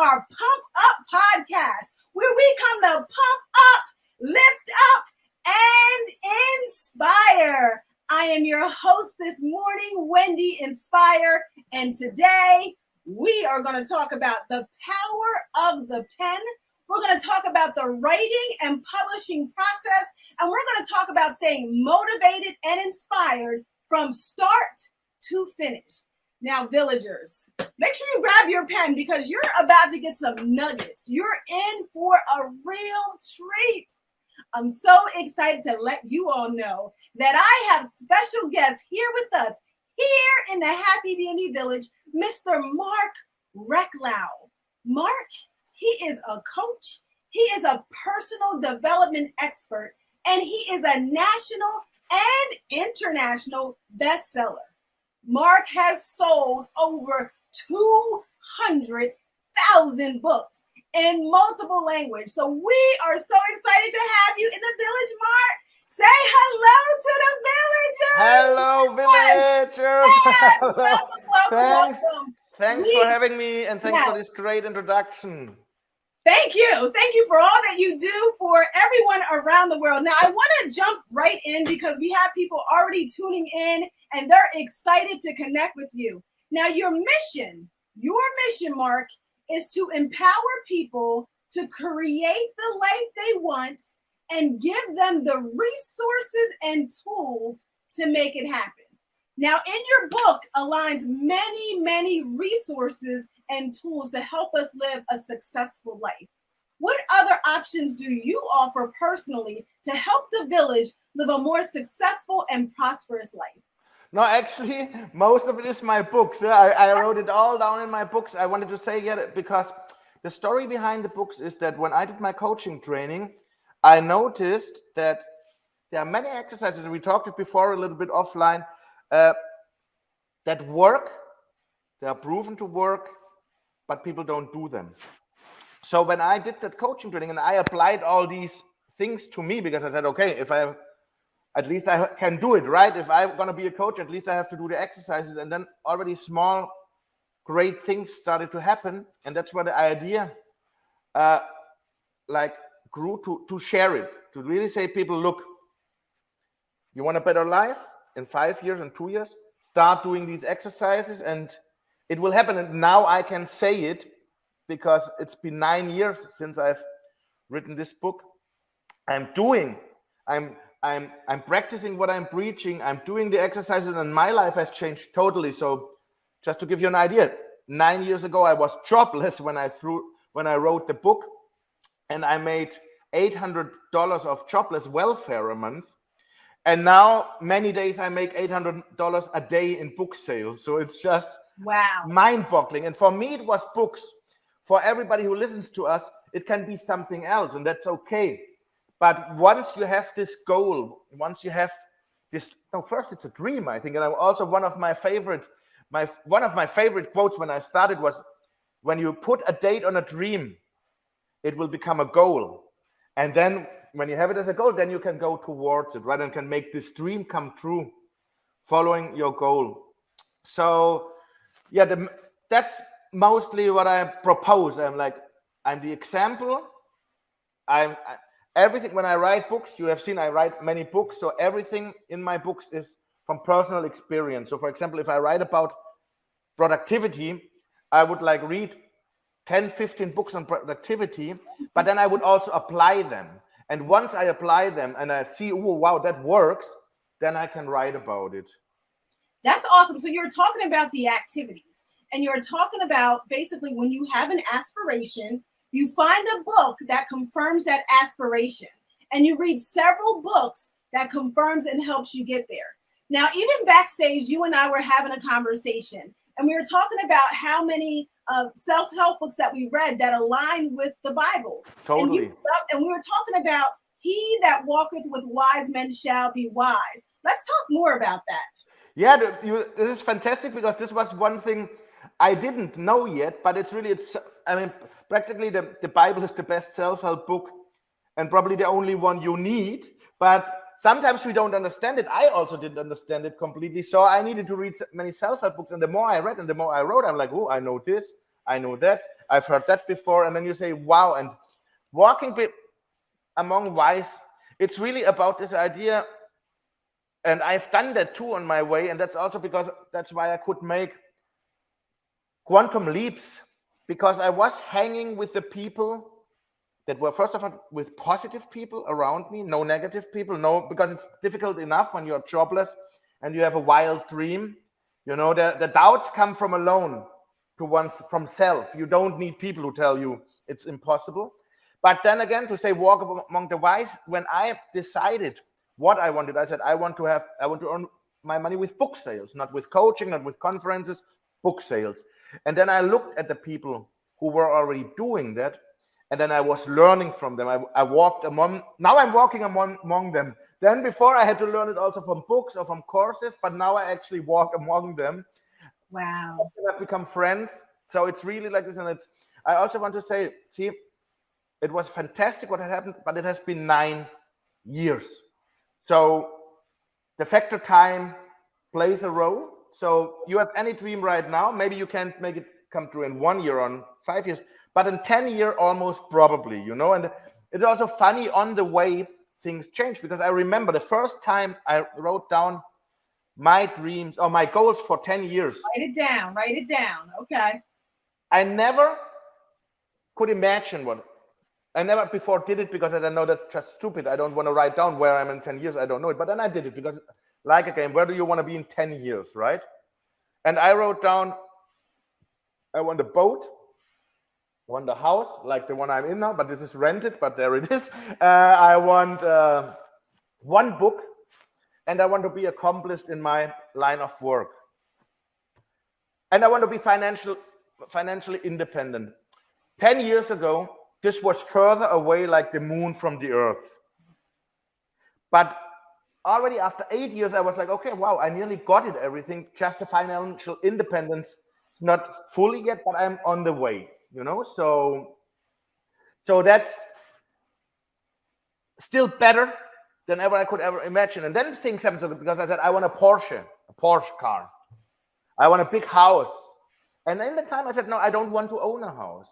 our Pump Up podcast, where we come to pump up, lift up, and inspire. I am your host this morning, Wendy Inspire, and today we are going to talk about the power of the pen. We're going to talk about the writing and publishing process, and we're going to talk about staying motivated and inspired from start to finish. Now, villagers, make sure you grab your pen because you're about to get some nuggets. You're in for a real treat. I'm so excited to let you all know that I have special guests here with us, here in the Happy BME Village, Mr. Marc Reklau. Marc, he is a coach, he is a personal development expert, and he is a national and international bestseller. Marc has sold over 200,000 books in multiple languages. So we are so excited to have you in the village, Marc. Say hello to the villagers. Hello, villagers. Yes. Welcome. Thanks for having me, and thanks for this great introduction. Thank you. Thank you for all that you do for everyone around the world. Now, I want to jump right in because we have people already tuning in and they're excited to connect with you. Now, your mission, Marc, is to empower people to create the life they want and give them the resources and tools to make it happen. Now, in your book aligns many resources and tools to help us live a successful life. What other options do you offer personally to help the village live a more successful and prosperous life? No, actually, most of it is my books. I wrote it all down in my books. I wanted to say because the story behind the books is that when I did my coaching training, I noticed that there are many exercises, we talked it before a little bit offline, that work, they are proven to work, but people don't do them. So when I did that coaching training and I applied all these things to me, because I said, okay, at least I can do it, right? If I'm going to be a coach, at least I have to do the exercises. And then already small, great things started to happen. And that's where the idea grew to share it, to really say, people, look, you want a better life in 5 years and 2 years? Start doing these exercises and it will happen. And now I can say it because it's been 9 years since I've written this book. I'm practicing what I'm preaching. I'm doing the exercises and my life has changed totally. So just to give you an idea, 9 years ago, I was jobless when I wrote the book, and I made $800 of jobless welfare a month. And now many days I make $800 a day in book sales. So it's just mind-boggling. And for me, it was books. For everybody who listens to us, it can be something else, and that's okay. But once you have this goal, once you have this, first it's a dream, I think. And I'm also one of my favorite quotes when I started was, when you put a date on a dream, it will become a goal. And then when you have it as a goal, then you can go towards it, right? And can make this dream come true, following your goal. So that's mostly what I propose. I'm the example. Everything, when I write books, you have seen I write many books. So everything in my books is from personal experience. So for example, if I write about productivity, I would read 10, 15 books on productivity, but then I would also apply them. And once I apply them and I see, oh, wow, that works, then I can write about it. That's awesome. So you're talking about the activities, and you're talking about basically when you have an aspiration, you find a book that confirms that aspiration, and you read several books that confirms and helps you get there. Now, even backstage, you and I were having a conversation, and we were talking about how many self-help books that we read that align with the Bible. Totally. And we were talking about, he that walketh with wise men shall be wise. Let's talk more about that. Yeah, this is fantastic, because this was one thing I didn't know yet, but practically the Bible is the best self-help book and probably the only one you need, but sometimes we don't understand it. I also didn't understand it completely, so I needed to read many self-help books, and the more I read and the more I wrote, I'm like, oh, I know this, I know that. I've heard that before. And then you say, wow. And walking among wise, it's really about this idea. And I've done that too on my way. And that's also because that's why I could make quantum leaps, because I was hanging with the people that were, first of all, with positive people around me, no negative people, no, because it's difficult enough when you're jobless and you have a wild dream. You know, the doubts come from alone, from self. You don't need people who tell you it's impossible. But then again, to say walk among the wise, when I decided what I wanted, I said, I want to earn my money with book sales, not with coaching, not with conferences, book sales. And then I looked at the people who were already doing that, and then I was learning from them. I walked among, now I'm walking among them. Then before I had to learn it also from books or from courses, but now I actually walk among them. Wow. I've become friends. So it's really like this. And I also want to say, see, it was fantastic what had happened, but it has been 9 years. So the factor time plays a role. So you have any dream right now, maybe you can't make it come true in 1 year, on 5 years, but in 10 years, almost probably, you know. And it's also funny on the way things change, because I remember the first time I wrote down my dreams or my goals for 10 years. Write it down. Okay. I never could imagine I never before did it, because I don't know, that's just stupid. I don't want to write down where I'm in 10 years. I don't know it. But then I did it because, like again, where do you want to be in 10 years, right? And I wrote down, I want a boat, I want a house, like the one I'm in now, but this is rented, but there it is. I want one book, and I want to be accomplished in my line of work. And I want to be financially independent. 10 years ago, this was further away like the moon from the earth. But already after 8 years, I was like, okay, wow, I nearly got it, everything. Just the financial independence. It's not fully yet, but I'm on the way, you know? So that's still better than ever I could ever imagine. And then things happened, because I said, I want a Porsche car. I want a big house. And in the time I said, no, I don't want to own a house.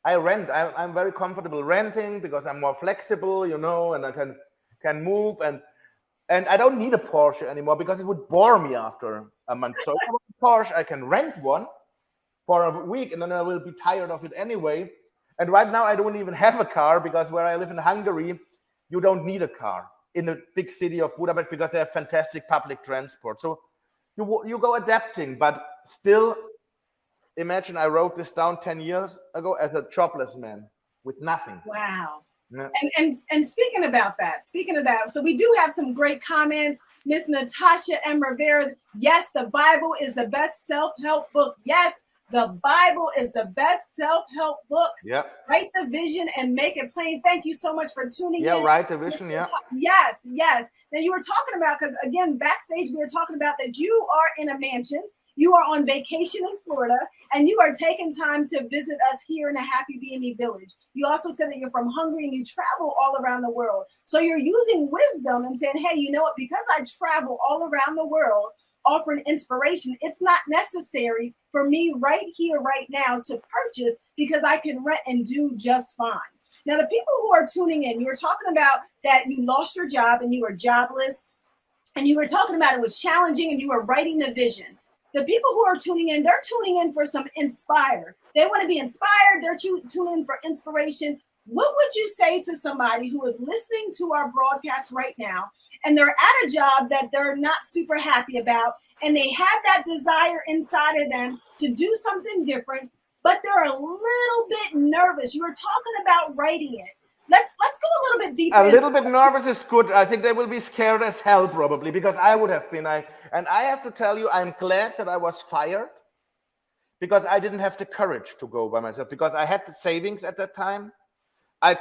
I rent. I'm very comfortable renting, because I'm more flexible, you know, and I can move. And I don't need a Porsche anymore, because it would bore me after a month. So if I want a Porsche, I can rent one for a week, and then I will be tired of it anyway. And right now I don't even have a car, because where I live in Hungary, you don't need a car in the big city of Budapest, because they have fantastic public transport. So you go adapting, but still, imagine I wrote this down 10 years ago as a jobless man with nothing. Wow. Yeah. And speaking of that, so we do have some great comments. Miss Natasha M. Rivera, yes, the Bible is the best self-help book. Yes, the Bible is the best self-help book. Yeah. Write the vision and make it plain. Thank you so much for tuning in. Yeah, write the vision, yeah. Yes. Now you were talking about, because again, backstage, we were talking about that you are in a mansion. You are on vacation in Florida, and you are taking time to visit us here in a Happy BME Village. You also said that you're from Hungary and you travel all around the world. So you're using wisdom and saying, hey, you know what? Because I travel all around the world offering inspiration, it's not necessary for me right here, right now to purchase, because I can rent and do just fine. Now, the people who are tuning in, you were talking about that you lost your job and you were jobless, and you were talking about it was challenging and you were writing the vision. The people who are tuning in, they're tuning in for some inspire. They want to be inspired. They're tuning in for inspiration. What would you say to somebody who is listening to our broadcast right now, and they're at a job that they're not super happy about, and they have that desire inside of them to do something different, but they're a little bit nervous? You were talking about writing it. Let's go a little bit deeper. A little bit nervous is good. I think they will be scared as hell, probably, because I would have been. And I have to tell you, I'm glad that I was fired, because I didn't have the courage to go by myself, because I had the savings at that time. I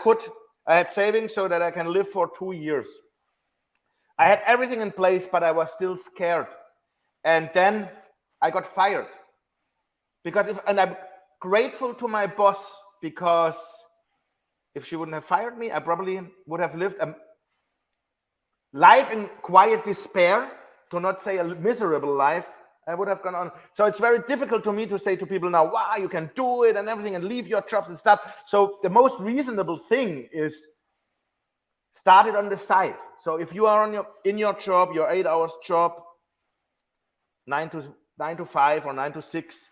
had savings so that I can live for 2 years. I had everything in place, but I was still scared. And then I got fired, and I'm grateful to my boss, because if she wouldn't have fired me, I probably would have lived a life in quiet despair, to not say a miserable life. I would have gone on. So it's very difficult to me to say to people now, wow, you can do it and everything and leave your jobs and stuff. So the most reasonable thing is start it on the side. So if you are in your job, your 8 hours job, 9 to 5 or 9 to 6,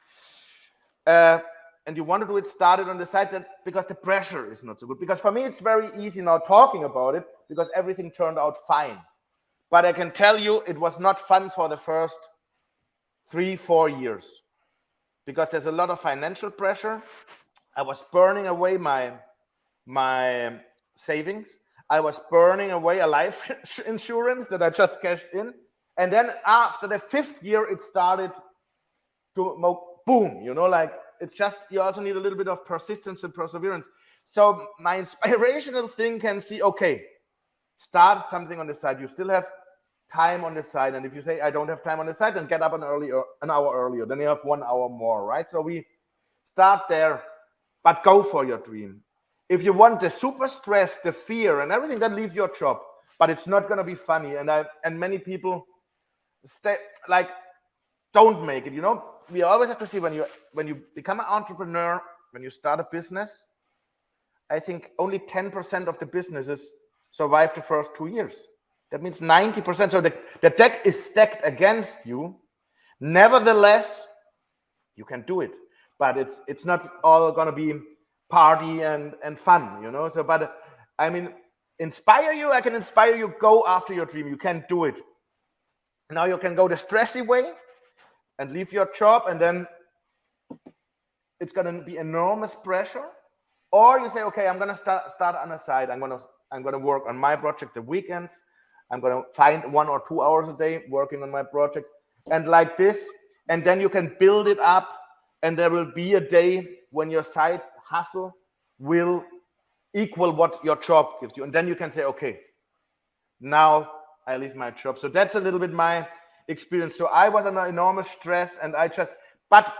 and you want to do it, start it on the side, then, because the pressure is not so good. Because for me, it's very easy now talking about it because everything turned out fine. But I can tell you, it was not fun for the first 3-4 years because there's a lot of financial pressure. I was burning away my savings. I was burning away a life insurance that I just cashed in. And then after the 5th year, it started to boom, like it's just, you also need a little bit of persistence and perseverance. So my inspirational thing can see, okay, start something on the side. You still have time on the side. And if you say, I don't have time on the side, then get up an hour earlier. Then you have 1 hour more, right? So we start there, but go for your dream. If you want the super stress, the fear and everything, then leave your job. But it's not going to be funny. And many people don't make it. We always have to see when you become an entrepreneur, when you start a business, I think only 10% of the businesses survive the first 2 years. That means 90%. So the deck is stacked against you. Nevertheless, you can do it. But it's not all going to be party and fun, So, but I mean, inspire you. I can inspire you. Go after your dream. You can do it. Now you can go the stressy way and leave your job, and then it's going to be enormous pressure. Or you say, okay, I'm going to start on the side. I'm going to work on my project the weekends. I'm going to find 1 or 2 hours a day working on my project, and like this, and then you can build it up, and there will be a day when your side hustle will equal what your job gives you, and then you can say, okay, now I leave my job. So that's a little bit my experience. So I was under enormous stress, and but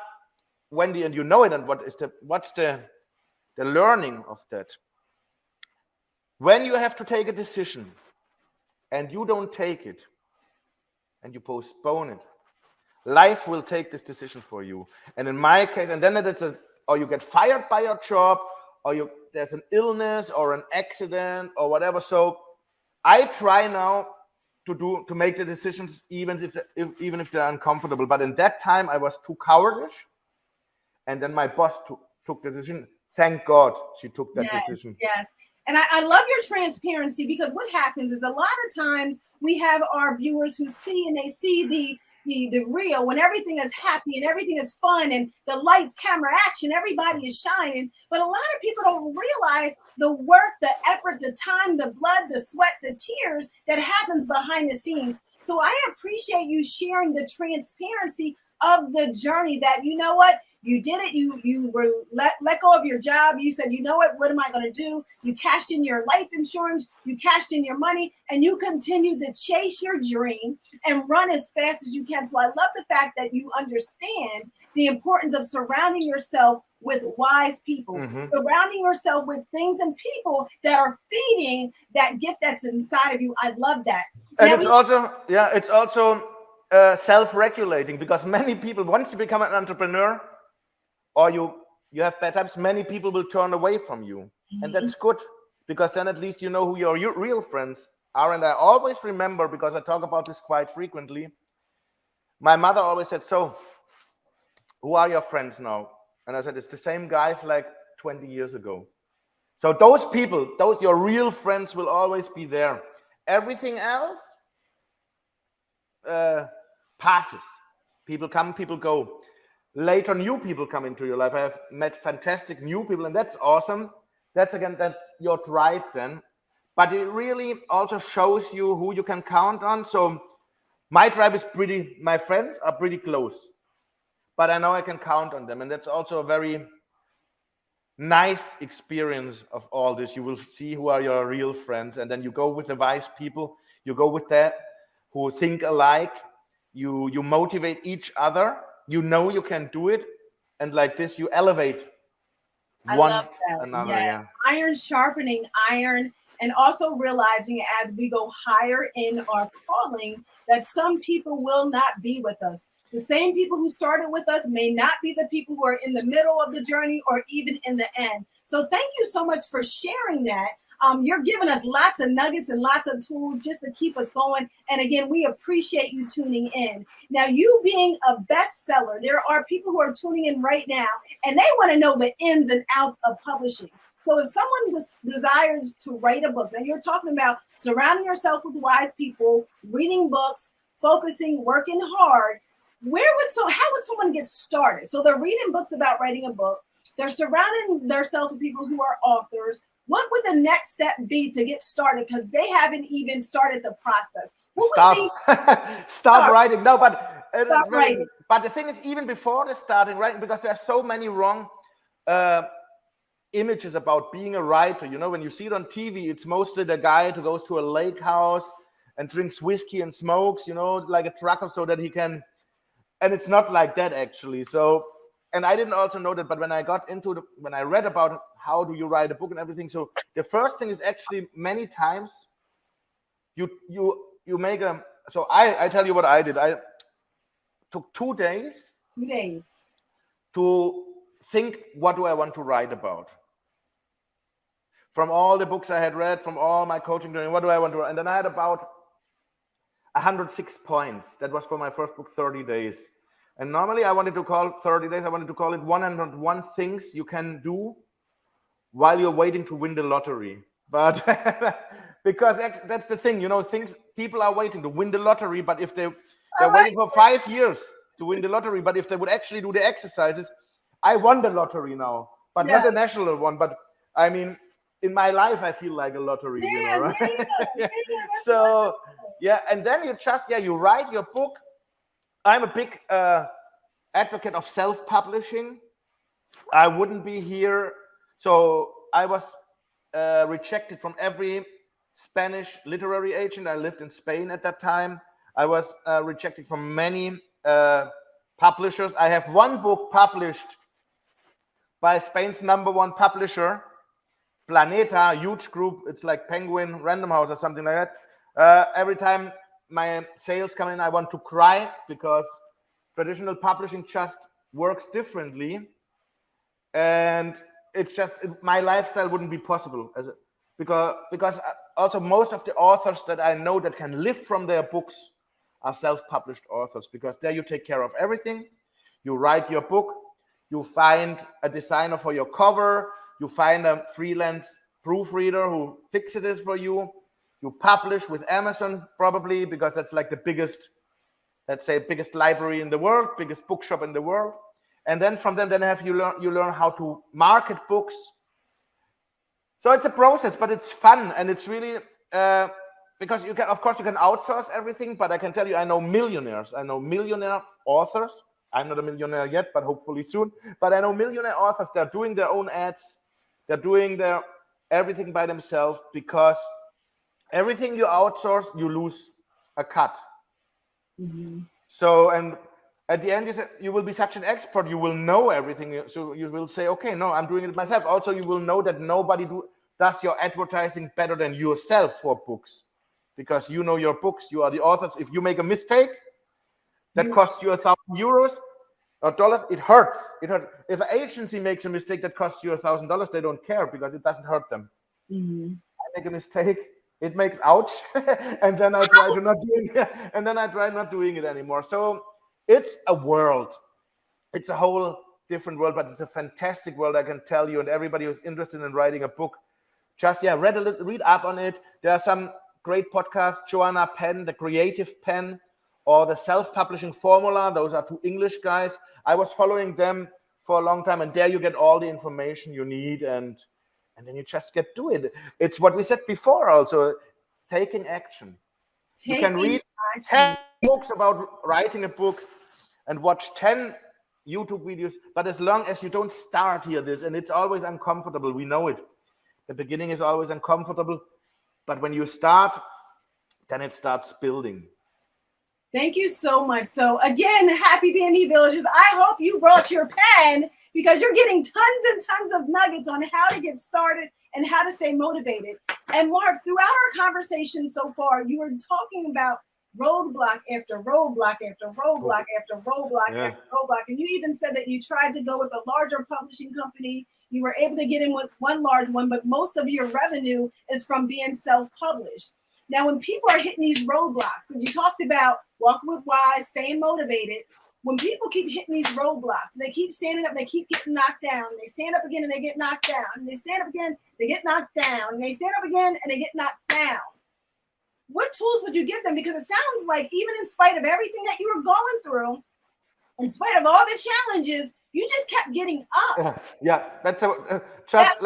Wendy, and you know it, and what's the learning of that? When you have to take a decision and you don't take it and you postpone it, life will take this decision for you. And in my case, and then or you get fired by your job, or there's an illness or an accident or whatever. So I try now to make the decisions even if they're uncomfortable. But in that time, I was too cowardice. And then my boss took the decision. Thank God she took that decision. Yes. And I love your transparency, because what happens is a lot of times we have our viewers who see the real, when everything is happy and everything is fun and the lights, camera, action, everybody is shining. But a lot of people don't realize the work, the effort, the time, the blood, the sweat, the tears that happens behind the scenes. So I appreciate you sharing the transparency of the journey, that, you know what, you did it. You were let go of your job. You said, you know what am I going to do? You cashed in your life insurance. You cashed in your money, and you continue to chase your dream and run as fast as you can. So I love the fact that you understand the importance of surrounding yourself with wise people, surrounding yourself with things and people that are feeding that gift that's inside of you. I love that. And it's also self-regulating, because many people, once you become an entrepreneur, or you have bad times, many people will turn away from you. And that's good, because then at least you know who your real friends are. And I always remember, because I talk about this quite frequently, my mother always said, so who are your friends now? And I said, it's the same guys like 20 years ago. So those people, your real friends, will always be there. Everything else passes. People come, people go. Later, new people come into your life. I have met fantastic new people, and that's awesome. That's your tribe then. But it really also shows you who you can count on. So my tribe is my friends are pretty close, but I know I can count on them. And that's also a very nice experience of all this. You will see who are your real friends, and then you go with the wise people. You go with that who think alike. You motivate each other. You know you can do it, and like this you elevate one another. Yes. Yeah. Iron sharpening iron, and also realizing as we go higher in our calling that some people will not be with us. The same people who started with us may not be the people who are in the middle of the journey or even in the end. So thank you so much for sharing that. You're giving us lots of nuggets and lots of tools just to keep us going. And again, we appreciate you tuning in. Now, you being a bestseller, there are people who are tuning in right now, and they want to know the ins and outs of publishing. So if someone desires to write a book, now you're talking about surrounding yourself with wise people, reading books, focusing, working hard. How would someone get started? So they're reading books about writing a book. They're surrounding themselves with people who are authors. What would the next step be to get started? Because they haven't even started the process. Start writing. No, but start writing. But the thing is, even before the starting writing, because there are so many wrong images about being a writer. You know, when you see it on TV, it's mostly the guy who goes to a lake house and drinks whiskey and smokes, you know, like a trucker, so that he can. And it's not like that, actually. So, and I didn't also know that, but when I got into when I read about how do you write a book and everything, so the first thing is actually many times you make so I tell you what I did. I took 2 days. 2 days. To think, what do I want to write about? From all the books I had read, from all my coaching training, what do I want to write? And then I had about 106 points. That was for my first book, 30 days. And normally I wanted to call 30 days, I wanted to call it 101 things you can do while you're waiting to win the lottery. But because that's the thing, you know, people are waiting to win the lottery, but if they're waiting for 5 years to win the lottery, but if they would actually do the exercises, I won the lottery now, but not the national one. But I mean, in my life, I feel like a lottery, you know, right? So, and then you write your book. I'm a big advocate of self-publishing. I wouldn't be here. So I was rejected from every Spanish literary agent. I lived in Spain at that time. I was rejected from many publishers. I have one book published by Spain's #1 publisher, Planeta, huge group. It's like Penguin, Random House, or something like that. Every time my sales come in, I want to cry, because traditional publishing just works differently, and it's just my lifestyle wouldn't be possible because also most of the authors that I know that can live from their books are self-published authors, because there you take care of everything. You write your book, you find a designer for your cover, you find a freelance proofreader who fixes it for you. You publish with Amazon, probably, because that's like the biggest, let's say, biggest library in the world, biggest bookshop in the world. And then from them, you learn how to market books. So it's a process, but it's fun, and it's really because you can outsource everything. But I can tell you, I know millionaires. I know millionaire authors. I'm not a millionaire yet, but hopefully soon. But I know millionaire authors. They're doing their own ads. They're doing their everything by themselves, because everything you outsource, you lose a cut. Mm-hmm. So, and at the end, you will be such an expert, you will know everything. So you will say, okay, no, I'm doing it myself. Also, you will know that nobody does your advertising better than yourself for books, because you know your books, you are the authors. If you make a mistake that costs you €1,000 or dollars, it hurts. It hurts. If an agency makes a mistake that costs you $1,000, they don't care, because it doesn't hurt them. Mm-hmm. I make a mistake, it makes ouch, and then I try not doing it anymore. So it's a world. It's a whole different world, but it's a fantastic world, I can tell you. And everybody who's interested in writing a book, just read up on it. There are some great podcasts, Joanna Penn, The Creative Pen, or The Self-Publishing Formula. Those are 2 English guys. I was following them for a long time, and there you get all the information you need, and then you just get to it. It's what we said before also, taking action. You can read 10 books about writing a book and watch 10 YouTube videos, but as long as you don't start this, and it's always uncomfortable, we know it. The beginning is always uncomfortable, but when you start, then it starts building. Thank you so much. So again, happy B&E Villagers. I hope you brought your pen, because you're getting tons and tons of nuggets on how to get started and how to stay motivated. And Marc, throughout our conversation so far, you were talking about roadblock after roadblock after roadblock after roadblock Yeah. after roadblock. And you even said that you tried to go with a larger publishing company. You were able to get in with one large one, but most of your revenue is from being self-published. Now, when people are hitting these roadblocks, because you talked about walking with wise, staying motivated, when people keep hitting these roadblocks, they keep standing up, they keep getting knocked down. They stand up again and they get knocked down. And they stand up again, they get knocked down. And they stand up again and they get knocked down. What tools would you give them? Because it sounds like even in spite of everything that you were going through, in spite of all the challenges, you just kept getting up. Yeah, that's just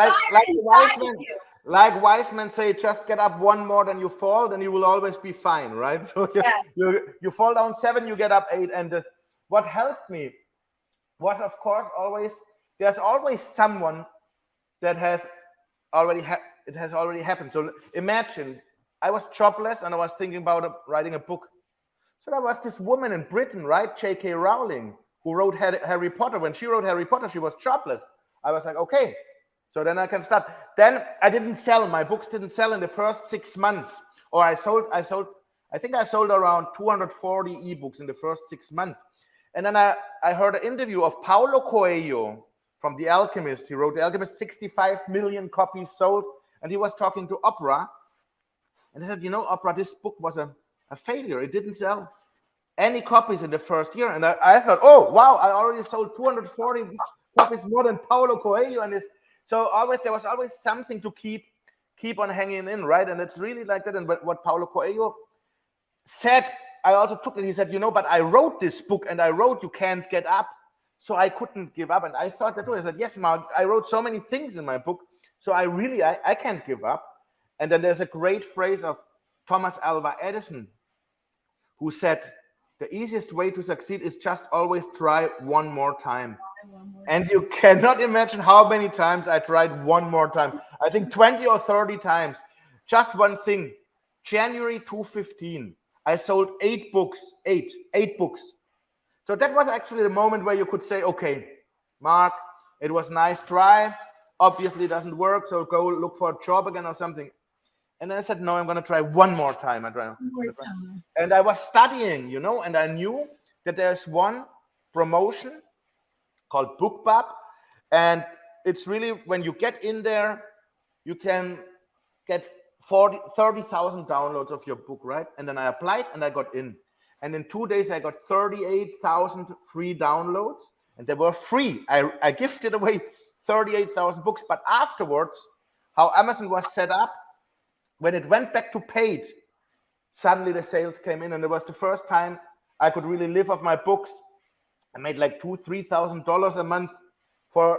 like wise men say, just get up one more than you fall, then you will always be fine, right? So you fall down 7, you get up 8, and what helped me was, of course, there's always someone that has already happened. So imagine I was jobless and I was thinking about writing a book. So there was this woman in Britain, right, J.K. Rowling, who wrote Harry Potter. When she wrote Harry Potter, she was jobless. I was like, okay, so then I can start. Then I didn't sell. My books didn't sell in the first 6 months. Or I think I sold around 240 ebooks in the first 6 months. And then I heard an interview of Paulo Coelho from The Alchemist. He wrote The Alchemist, 65 million copies sold. And he was talking to Oprah. And he said, Oprah, this book was a failure. It didn't sell any copies in the first year. And I thought, oh, wow, I already sold 240 copies more than Paulo Coelho. And so there was always something to keep on hanging in, right? And it's really like that. And what Paulo Coelho said, I also took it. He said, but I wrote this book and I wrote You Can't Get Up. So I couldn't give up. And I thought that too. I said, yes, Mark, I wrote so many things in my book. So I can't give up. And then there's a great phrase of Thomas Alva Edison, who said, the easiest way to succeed is just always try one more time. And you cannot imagine how many times I tried one more time. I think 20 or 30 times. Just one thing. January 2015, I sold 8 books. 8 books. So that was actually the moment where you could say, okay, Mark, it was nice try. Obviously it doesn't work, so go look for a job again or something. And then I said, no, I'm going to try one more time. And I was studying, and I knew that there's one promotion called BookBub. And it's really, when you get in there, you can get 30,000 downloads of your book, right? And then I applied and I got in. And in 2 days, I got 38,000 free downloads. And they were free. I gifted away 38,000 books. But afterwards, how Amazon was set up, when it went back to paid, suddenly the sales came in, and it was the first time I could really live off my books. I made like $2,000-3,000 a month for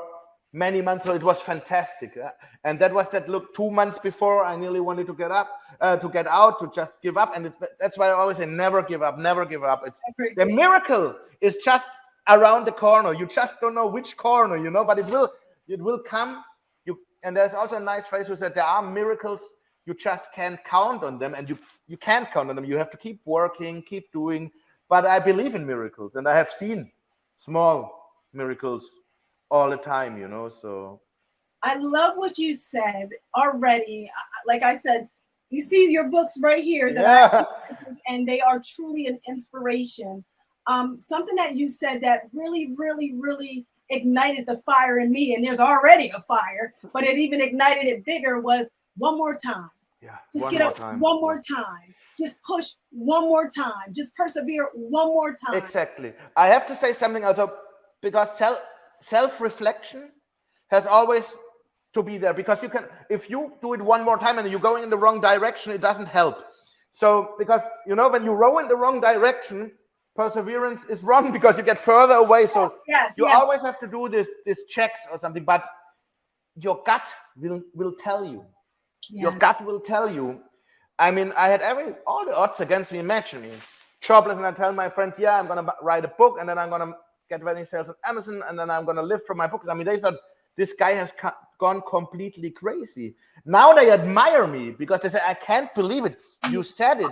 many months, so it was fantastic. And that was 2 months before I nearly wanted to get out, to just give up. And that's why I always say, never give up, never give up. The miracle is just around the corner. You just don't know which corner, but it will come. And there's also a nice phrase who said there are miracles. You just can't count on them, and you can't count on them. You have to keep working, keep doing. But I believe in miracles, and I have seen small miracles all the time, so. I love what you said already. Like I said, you see your books right here, and they are truly an inspiration. Something that you said that really, really, really ignited the fire in me, and there's already a fire, but it even ignited it bigger, was one more time. Yeah. Just get up one more time. Just push one more time. Just persevere one more time. Exactly. I have to say something also, because self-reflection has always to be there, because if you do it one more time and you're going in the wrong direction, it doesn't help. So, because, when you row in the wrong direction, perseverance is wrong, because you get further away. So you always have to do this checks or something, but your gut will tell you. Yes. Your gut will tell you. I mean, I had all the odds against me. Imagine me, jobless, and I tell my friends, yeah, I'm going to write a book, and then I'm going to get many sales on Amazon, and then I'm going to live from my books. I mean, they thought this guy has gone completely crazy. Now they admire me, because they say, I can't believe it. You said it,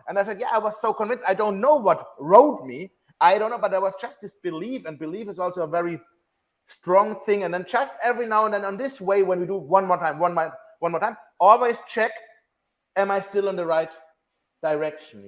And I said, yeah, I was so convinced. I don't know what rode me. I don't know, but there was just this belief, and belief is also a very strong thing. And then just every now and then, on this way, when we do one more time, always check, am I still in the right direction,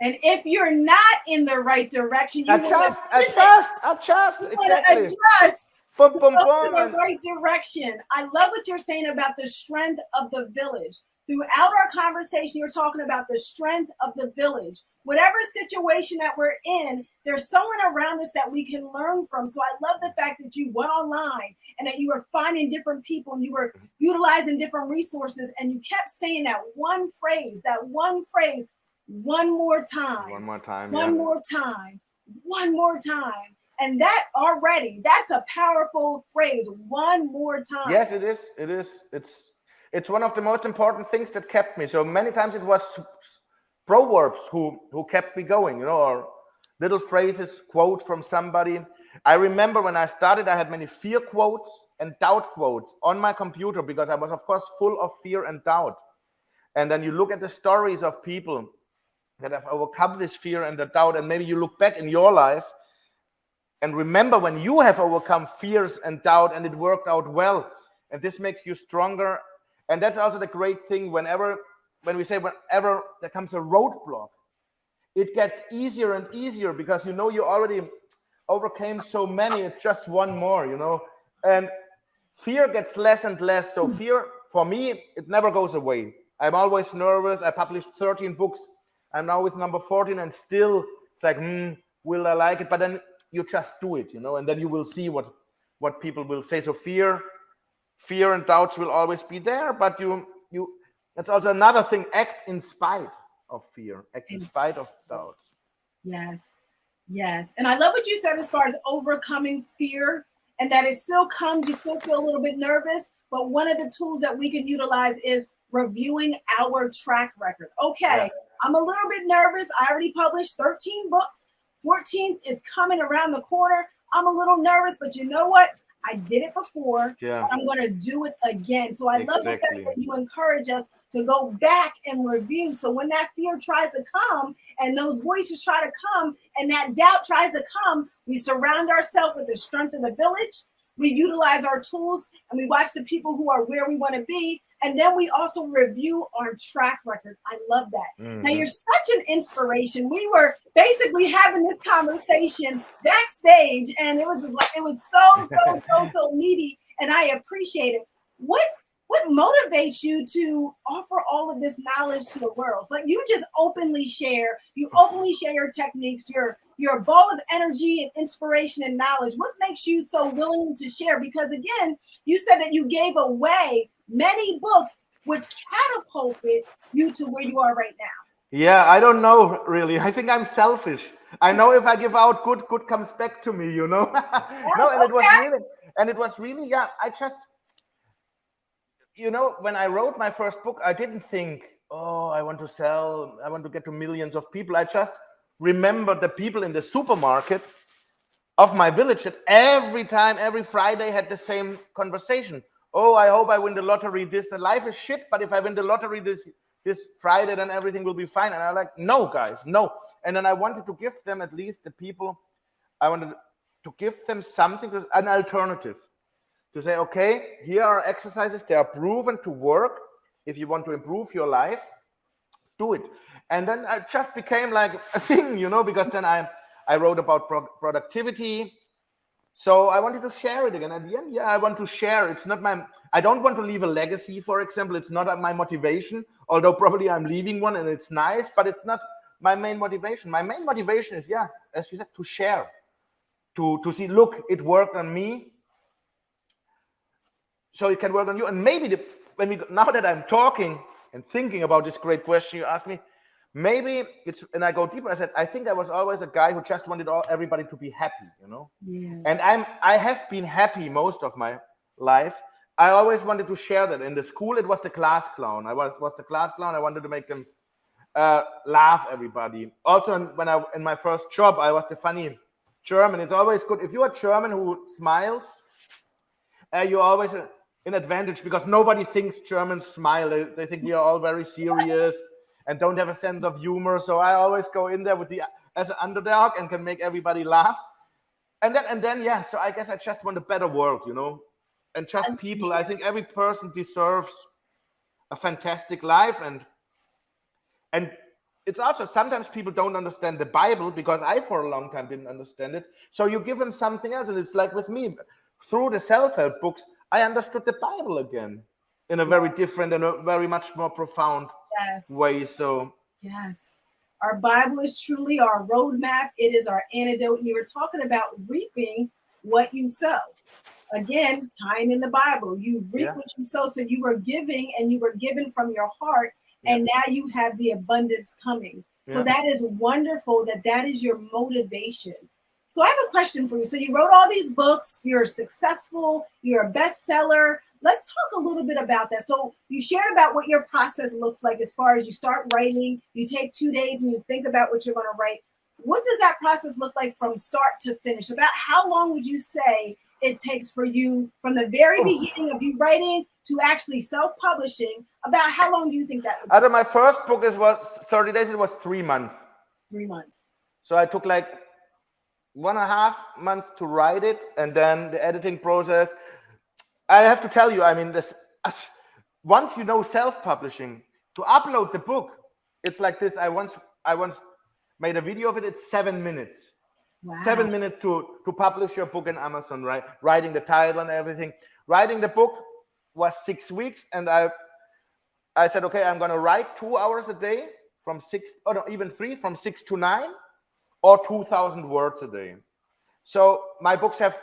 And if you're not in the right direction, you want to adjust, you want to exactly. adjust Boom, to boom, go to boom, the and right direction. I love what you're saying about the strength of the village. Throughout our conversation, you're talking about the strength of the village. Whatever situation that we're in, there's someone around us that we can learn from. So I love the fact that you went online and that you were finding different people and you were utilizing different resources and you kept saying that one phrase, one more time, one more time, yeah. one more time, one more time. And that already, that's a powerful phrase. One more time. Yes, it is. It is. It's one of the most important things that kept me. So many times it was proverbs who kept me going, or little phrases, quote from somebody. I remember when I started, I had many fear quotes and doubt quotes on my computer because I was, of course, full of fear and doubt. And then you look at the stories of people that have overcome this fear and the doubt, and maybe you look back in your life and remember when you have overcome fears and doubt and it worked out well, and this makes you stronger. And that's also the great thing. Whenever there comes a roadblock, it gets easier and easier because you already overcame so many. It's just one more. And fear gets less and less. So fear, for me, it never goes away. I'm always nervous. I published 13 books. I'm now with number 14, and still it's like, will I like it? But then you just do it, and then you will see what people will say. So fear and doubts will always be there, but you that's also another thing. Act in spite of fear, act in spite of doubts. Yes. Yes. And I love what you said as far as overcoming fear and that it still comes, you still feel a little bit nervous. But one of the tools that we can utilize is reviewing our track record. Okay, yeah. I'm a little bit nervous. I already published 13 books. 14th is coming around the corner. I'm a little nervous, but you know what? I did it before. Yeah. I'm going to do it again. So I love the fact that you encourage us to go back and review. So when that fear tries to come and those voices try to come and that doubt tries to come, we surround ourselves with the strength of the village. We utilize our tools and we watch the people who are where we want to be. And then we also review our track record. I love that. Mm-hmm. Now, you're such an inspiration. We were basically having this conversation backstage, and it was just like, it was so meaty, and I appreciate it. What motivates you to offer all of this knowledge to the world? Like, you just openly share your techniques, your ball of energy and inspiration and knowledge. What makes you so willing to share? Because again, you said that you gave away many books, which catapulted you to where you are right now. Yeah, I don't know, really. I think I'm selfish. I know if I give out, good comes back to me, Yes, no, and it was really, yeah, I just, when I wrote my first book, I didn't think, I want to get to millions of people. I just remembered the people in the supermarket of my village that every Friday had the same conversation. Oh, I hope I win the lottery. The life is shit, but if I win the lottery this Friday, then everything will be fine. And I'm like, no, guys, no. And then I wanted to give them, at least the people, I wanted to give them something, an alternative. To say, okay, here are exercises. They are proven to work. If you want to improve your life, do it. And then I just became like a thing, because then I wrote about productivity. So I wanted to share it again. At the end, yeah, I want to share. It's not I don't want to leave a legacy, for example. It's not my motivation, although probably I'm leaving one and it's nice, but it's not my main motivation. My main motivation is, yeah, as you said, to share, to see, look, it worked on me, so it can work on you. And maybe now that I'm talking and thinking about this great question you asked me, maybe and I go deeper. I said, I think I was always a guy who just wanted everybody to be happy, Yeah. And I have been happy most of my life. I always wanted to share that. In the school, it was the class clown. I was the class clown. I wanted to make them laugh, everybody. Also, in my first job, I was the funny German. It's always good. If you're a German who smiles, you're always an advantage, because nobody thinks Germans smile. They think we are all very serious and don't have a sense of humor. So I always go in there as an underdog and can make everybody laugh. And then, yeah, so I guess I just want a better world, and just people. I think every person deserves a fantastic life. And it's also sometimes people don't understand the Bible, because I for a long time didn't understand it. So you give them something else, and it's like with me, through the self-help books, I understood the Bible again in a very different and a very much more profound way. So yes, our Bible is truly our roadmap. It is our antidote. And you were talking about reaping what you sow. Again, tying in the Bible, you reap what you sow. So you were giving, and you were given from your heart, and now you have the abundance coming. So that is wonderful that is your motivation. So I have a question for you. So you wrote all these books, you're successful, you're a bestseller. Let's talk a little bit about that. So you shared about what your process looks like as far as you start writing, you take 2 days and you think about what you're going to write. What does that process look like from start to finish? About how long would you say it takes for you from the very beginning of you writing to actually self-publishing? About how long do you think that would take? Out of my first book, was 30 days, it was 3 months. 3 months. So I took like 1.5 months to write it, and then the editing process. I have to tell you, I mean, this once you know self-publishing, to upload the book, it's like this. I once made a video of it. It's 7 minutes. Wow. 7 minutes to publish your book in Amazon, right? Writing the title and everything. Writing the book was 6 weeks, and I said, okay, I'm gonna write 2 hours a day from 6, or no, even 3, from 6 to 9, or 2,000 words a day. So my books have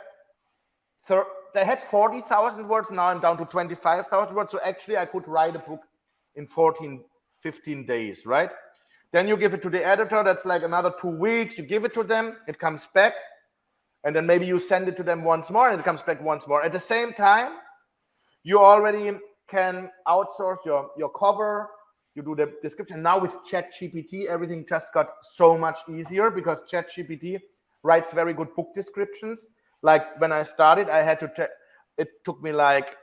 they had 40,000 words. Now I'm down to 25,000 words. So actually I could write a book in 15 days, right? Then you give it to the editor. That's like another 2 weeks. You give it to them. It comes back. And then maybe you send it to them once more, and it comes back once more. At the same time, you already can outsource your cover. You do the description. Now with ChatGPT, everything just got so much easier, because ChatGPT writes very good book descriptions. Like when I started, I had to, it took me like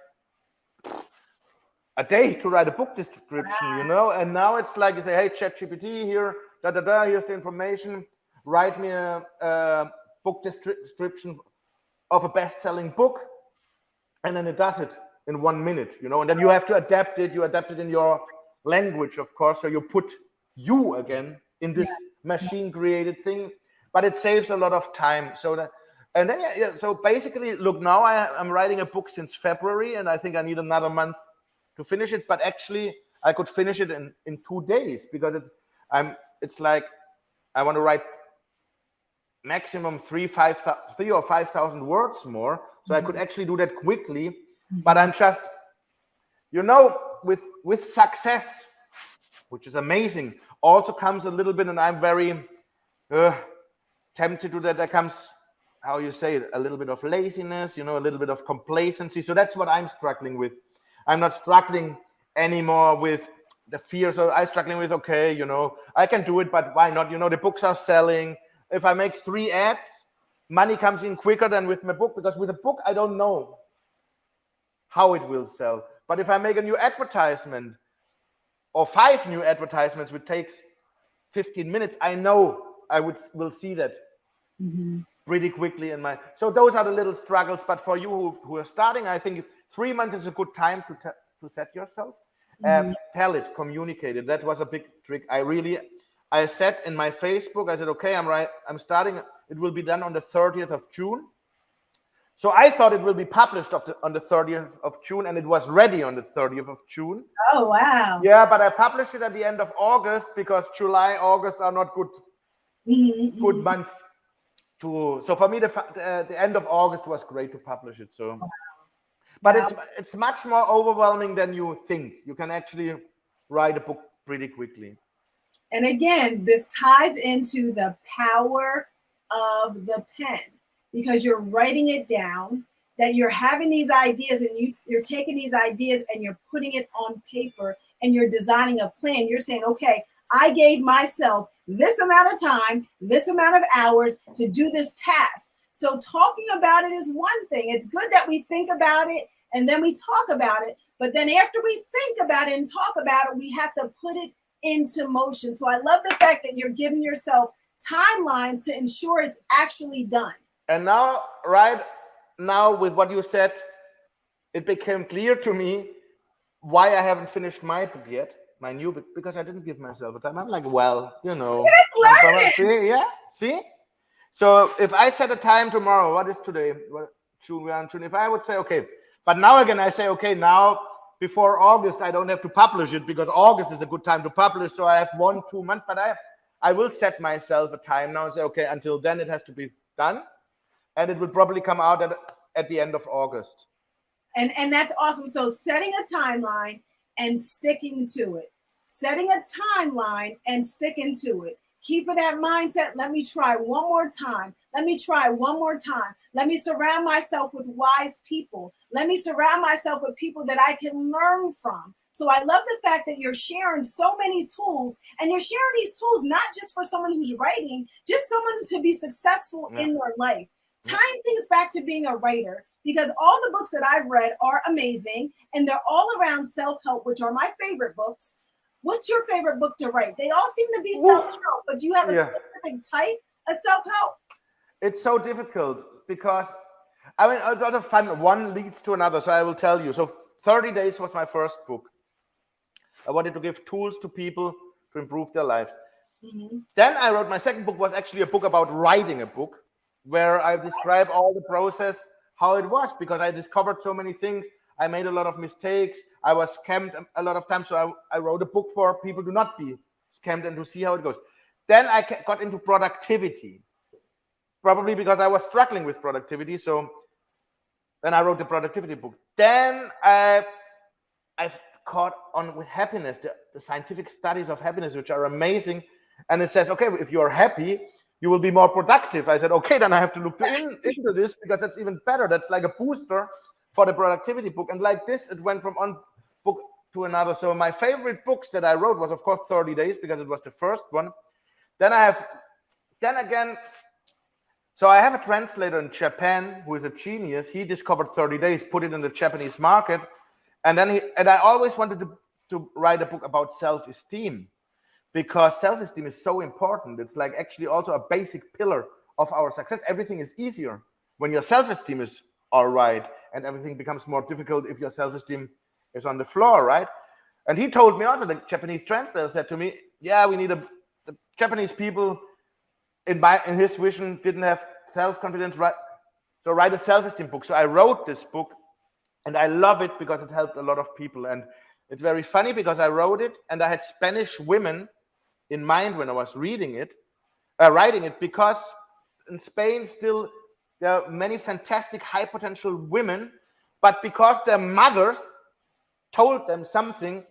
a day to write a book description, you know? And now it's like you say, hey, ChatGPT, here, here's the information. Write me a book description of a best-selling book. And then it does it in 1 minute, you know? And then you have to adapt it. You adapt it in your language, of course. So you put you again in this machine-created thing, but it saves a lot of time. So that, and then, so basically, look, now I'm writing a book since February, and I think I need another month to finish it. But actually, I could finish it in 2 days, because it's like I want to write maximum 3 or 5,000 words more. So I could actually do that quickly. But I'm just, you know, with success, which is amazing, also comes a little bit, and I'm very tempted to that. There comes, how you say it, a little bit of laziness, you know, a little bit of complacency. So that's what I'm struggling with. I'm not struggling anymore with the fear. So I'm struggling with, okay, you know, I can do it, but why not? You know, the books are selling. If I make 3 ads, money comes in quicker than with my book, because with a book, I don't know how it will sell. But if I make a new advertisement, or 5 new advertisements, which takes 15 minutes, I know I will see that pretty quickly in my. So those are the little struggles. But for you who are starting, I think 3 months is a good time to set yourself. Tell it, communicate it. That was a big trick. I said in my Facebook, I said, okay, I'm starting. It will be done on the 30th of June. So I thought it will be published on the 30th of June, and it was ready on the 30th of June. Oh, wow. Yeah, but I published it at the end of August, because July, August are not good months to. So for me, the end of August was great to publish it. So, but it's much more overwhelming than you think. You can actually write a book pretty quickly. And again, this ties into the power of the pen, because you're writing it down, that you're having these ideas, and you're taking these ideas and you're putting it on paper, and you're designing a plan. You're saying, okay, I gave myself this amount of time, this amount of hours to do this task. So talking about it is one thing. It's good that we think about it and then we talk about it. But then after we think about it and talk about it, we have to put it into motion. So I love the fact that you're giving yourself timelines to ensure it's actually done. And now, right now, with what you said, it became clear to me why I haven't finished my book yet. my new book because I didn't give myself a time. I'm like, well, Just learn it. yeah, see. So if I set a time tomorrow, what is today? June, we're on June. If I would say, okay, but now again, I say, okay, now before August, I don't have to publish it because August is a good time to publish. So I have 1-2 months, but I will set myself a time now and say, okay, until then it has to be done. And it will probably come out at the end of August. And that's awesome. So setting a timeline and sticking to it. Setting a timeline and sticking to it. Keeping that mindset. Let me try one more time. Let me try one more time. Let me surround myself with wise people. Let me surround myself with people that I can learn from. So I love the fact that you're sharing so many tools, and you're sharing these tools not just for someone who's writing, just someone to be successful in their life. Tying things back to being a writer, because all the books that I've read are amazing, and they're all around self-help, which are my favorite books. What's your favorite book to write? They all seem to be self-help, but do you have a specific type of self-help? It's so difficult because, I mean, it's also fun. One leads to another. So I will tell you. So 30 Days was my first book. I wanted to give tools to people to improve their lives. Then I wrote my second book, was actually a book about writing a book, where I describe all the process, how it was, because I discovered so many things. I made a lot of mistakes. I was scammed a lot of times. So I wrote a book for people to not be scammed and to see how it goes. Then I got into productivity, probably because I was struggling with productivity. So then I wrote the productivity book. Then I've caught on with happiness, the scientific studies of happiness, which are amazing. And it says, okay, if you're happy, you will be more productive. I said, okay, then I have to look into this because that's even better. That's like a booster for the productivity book. And like this, it went from one book to another. So my favorite books that I wrote was, of course, 30 Days, because it was the first one. Then I have a translator in Japan who is a genius. He discovered 30 Days, put it in the Japanese market. And then I always wanted to write a book about self-esteem, because self-esteem is so important. It's like actually also a basic pillar of our success. Everything is easier when your self-esteem is all right, and everything becomes more difficult if your self-esteem is on the floor, right? And he told me also, the Japanese translator said to me, yeah, we need the Japanese people in his vision didn't have self-confidence, right? So write a self-esteem book. So I wrote this book, and I love it because it helped a lot of people. And it's very funny because I wrote it and I had Spanish women in mind when I was writing it, because in Spain still there are many fantastic high potential women, but because their mothers told them something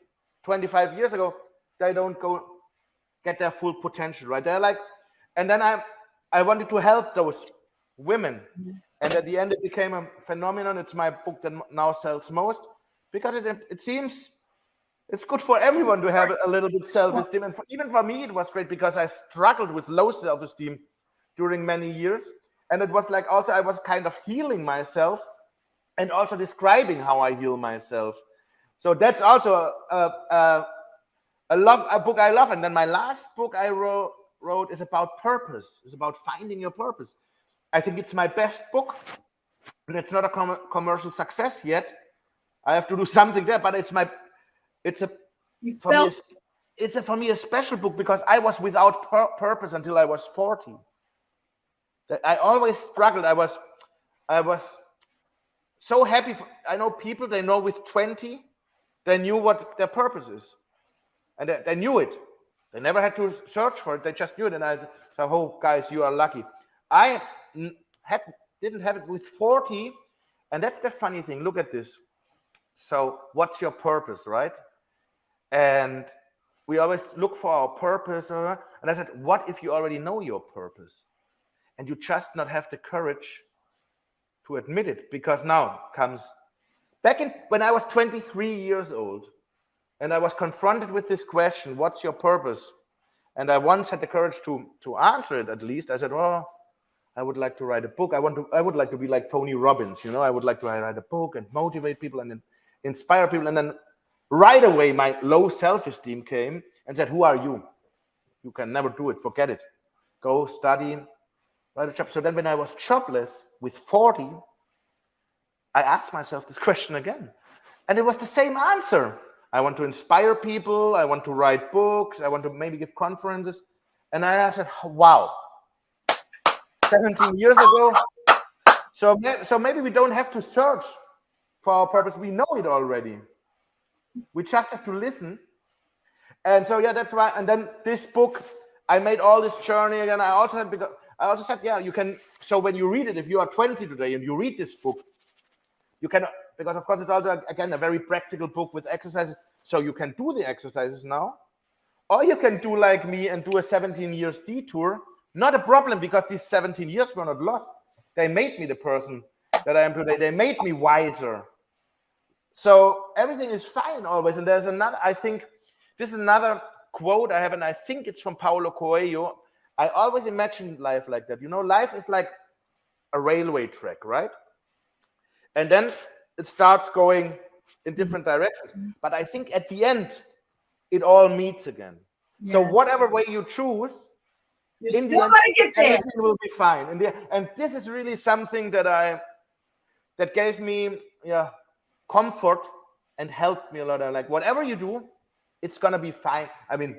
25 years ago, they don't go get their full potential, right? They're like, and then I wanted to help those women. And at the end, it became a phenomenon. It's my book that now sells most, because it seems it's good for everyone to have a little bit self-esteem. And even for me, it was great because I struggled with low self-esteem during many years. And it was like also I was kind of healing myself and also describing how I heal myself. So that's also a book I love. And then my last book I wrote is about purpose. It's about finding your purpose. I think it's my best book, and it's not a commercial success yet. I have to do something there, but for me a special book because I was without purpose until I was 40. I always struggled. I was so happy. I know people, they know with 20, they knew what their purpose is, and they knew it. They never had to search for it. They just knew it. And I said, oh, guys, you are lucky. I didn't have it with 40, and that's the funny thing. Look at this. So what's your purpose, right? And we always look for our purpose. And I said, what if you already know your purpose and you just not have the courage to admit it? Because now comes when I was 23 years old and I was confronted with this question, what's your purpose? And I once had the courage to answer it, at least. I said, well, I would like to write a book. I would like to be like Tony Robbins, I would like to write a book and motivate people and inspire people. And then right away, my low self-esteem came and said, who are you? You can never do it. Forget it. Go study, write a job. So then when I was jobless with 40, I asked myself this question again. And it was the same answer. I want to inspire people. I want to write books. I want to maybe give conferences. And I said, wow, 17 years ago. So maybe we don't have to search for our purpose. We know it already. We just have to listen. And so, yeah, that's why. And then this book, I made all this journey again. I also said, yeah, you can. So when you read it, if you are 20 today and you read this book, you can, because of course it's also, again, a very practical book with exercises. So you can do the exercises now. Or you can do like me and do a 17 years detour. Not a problem, because these 17 years were not lost. They made me the person that I am today. They made me wiser. So everything is fine always. And there's another, I think, this is another quote I have, and I think it's from Paulo Coelho. I always imagine life like that. You know, life is like a railway track, right? And then it starts going in different directions. But I think at the end, it all meets again. Yeah. So whatever way you choose, you're still going to get there. Everything will be fine. And this is really something that gave me comfort and helped me a lot. Like, whatever you do, it's going to be fine. I mean,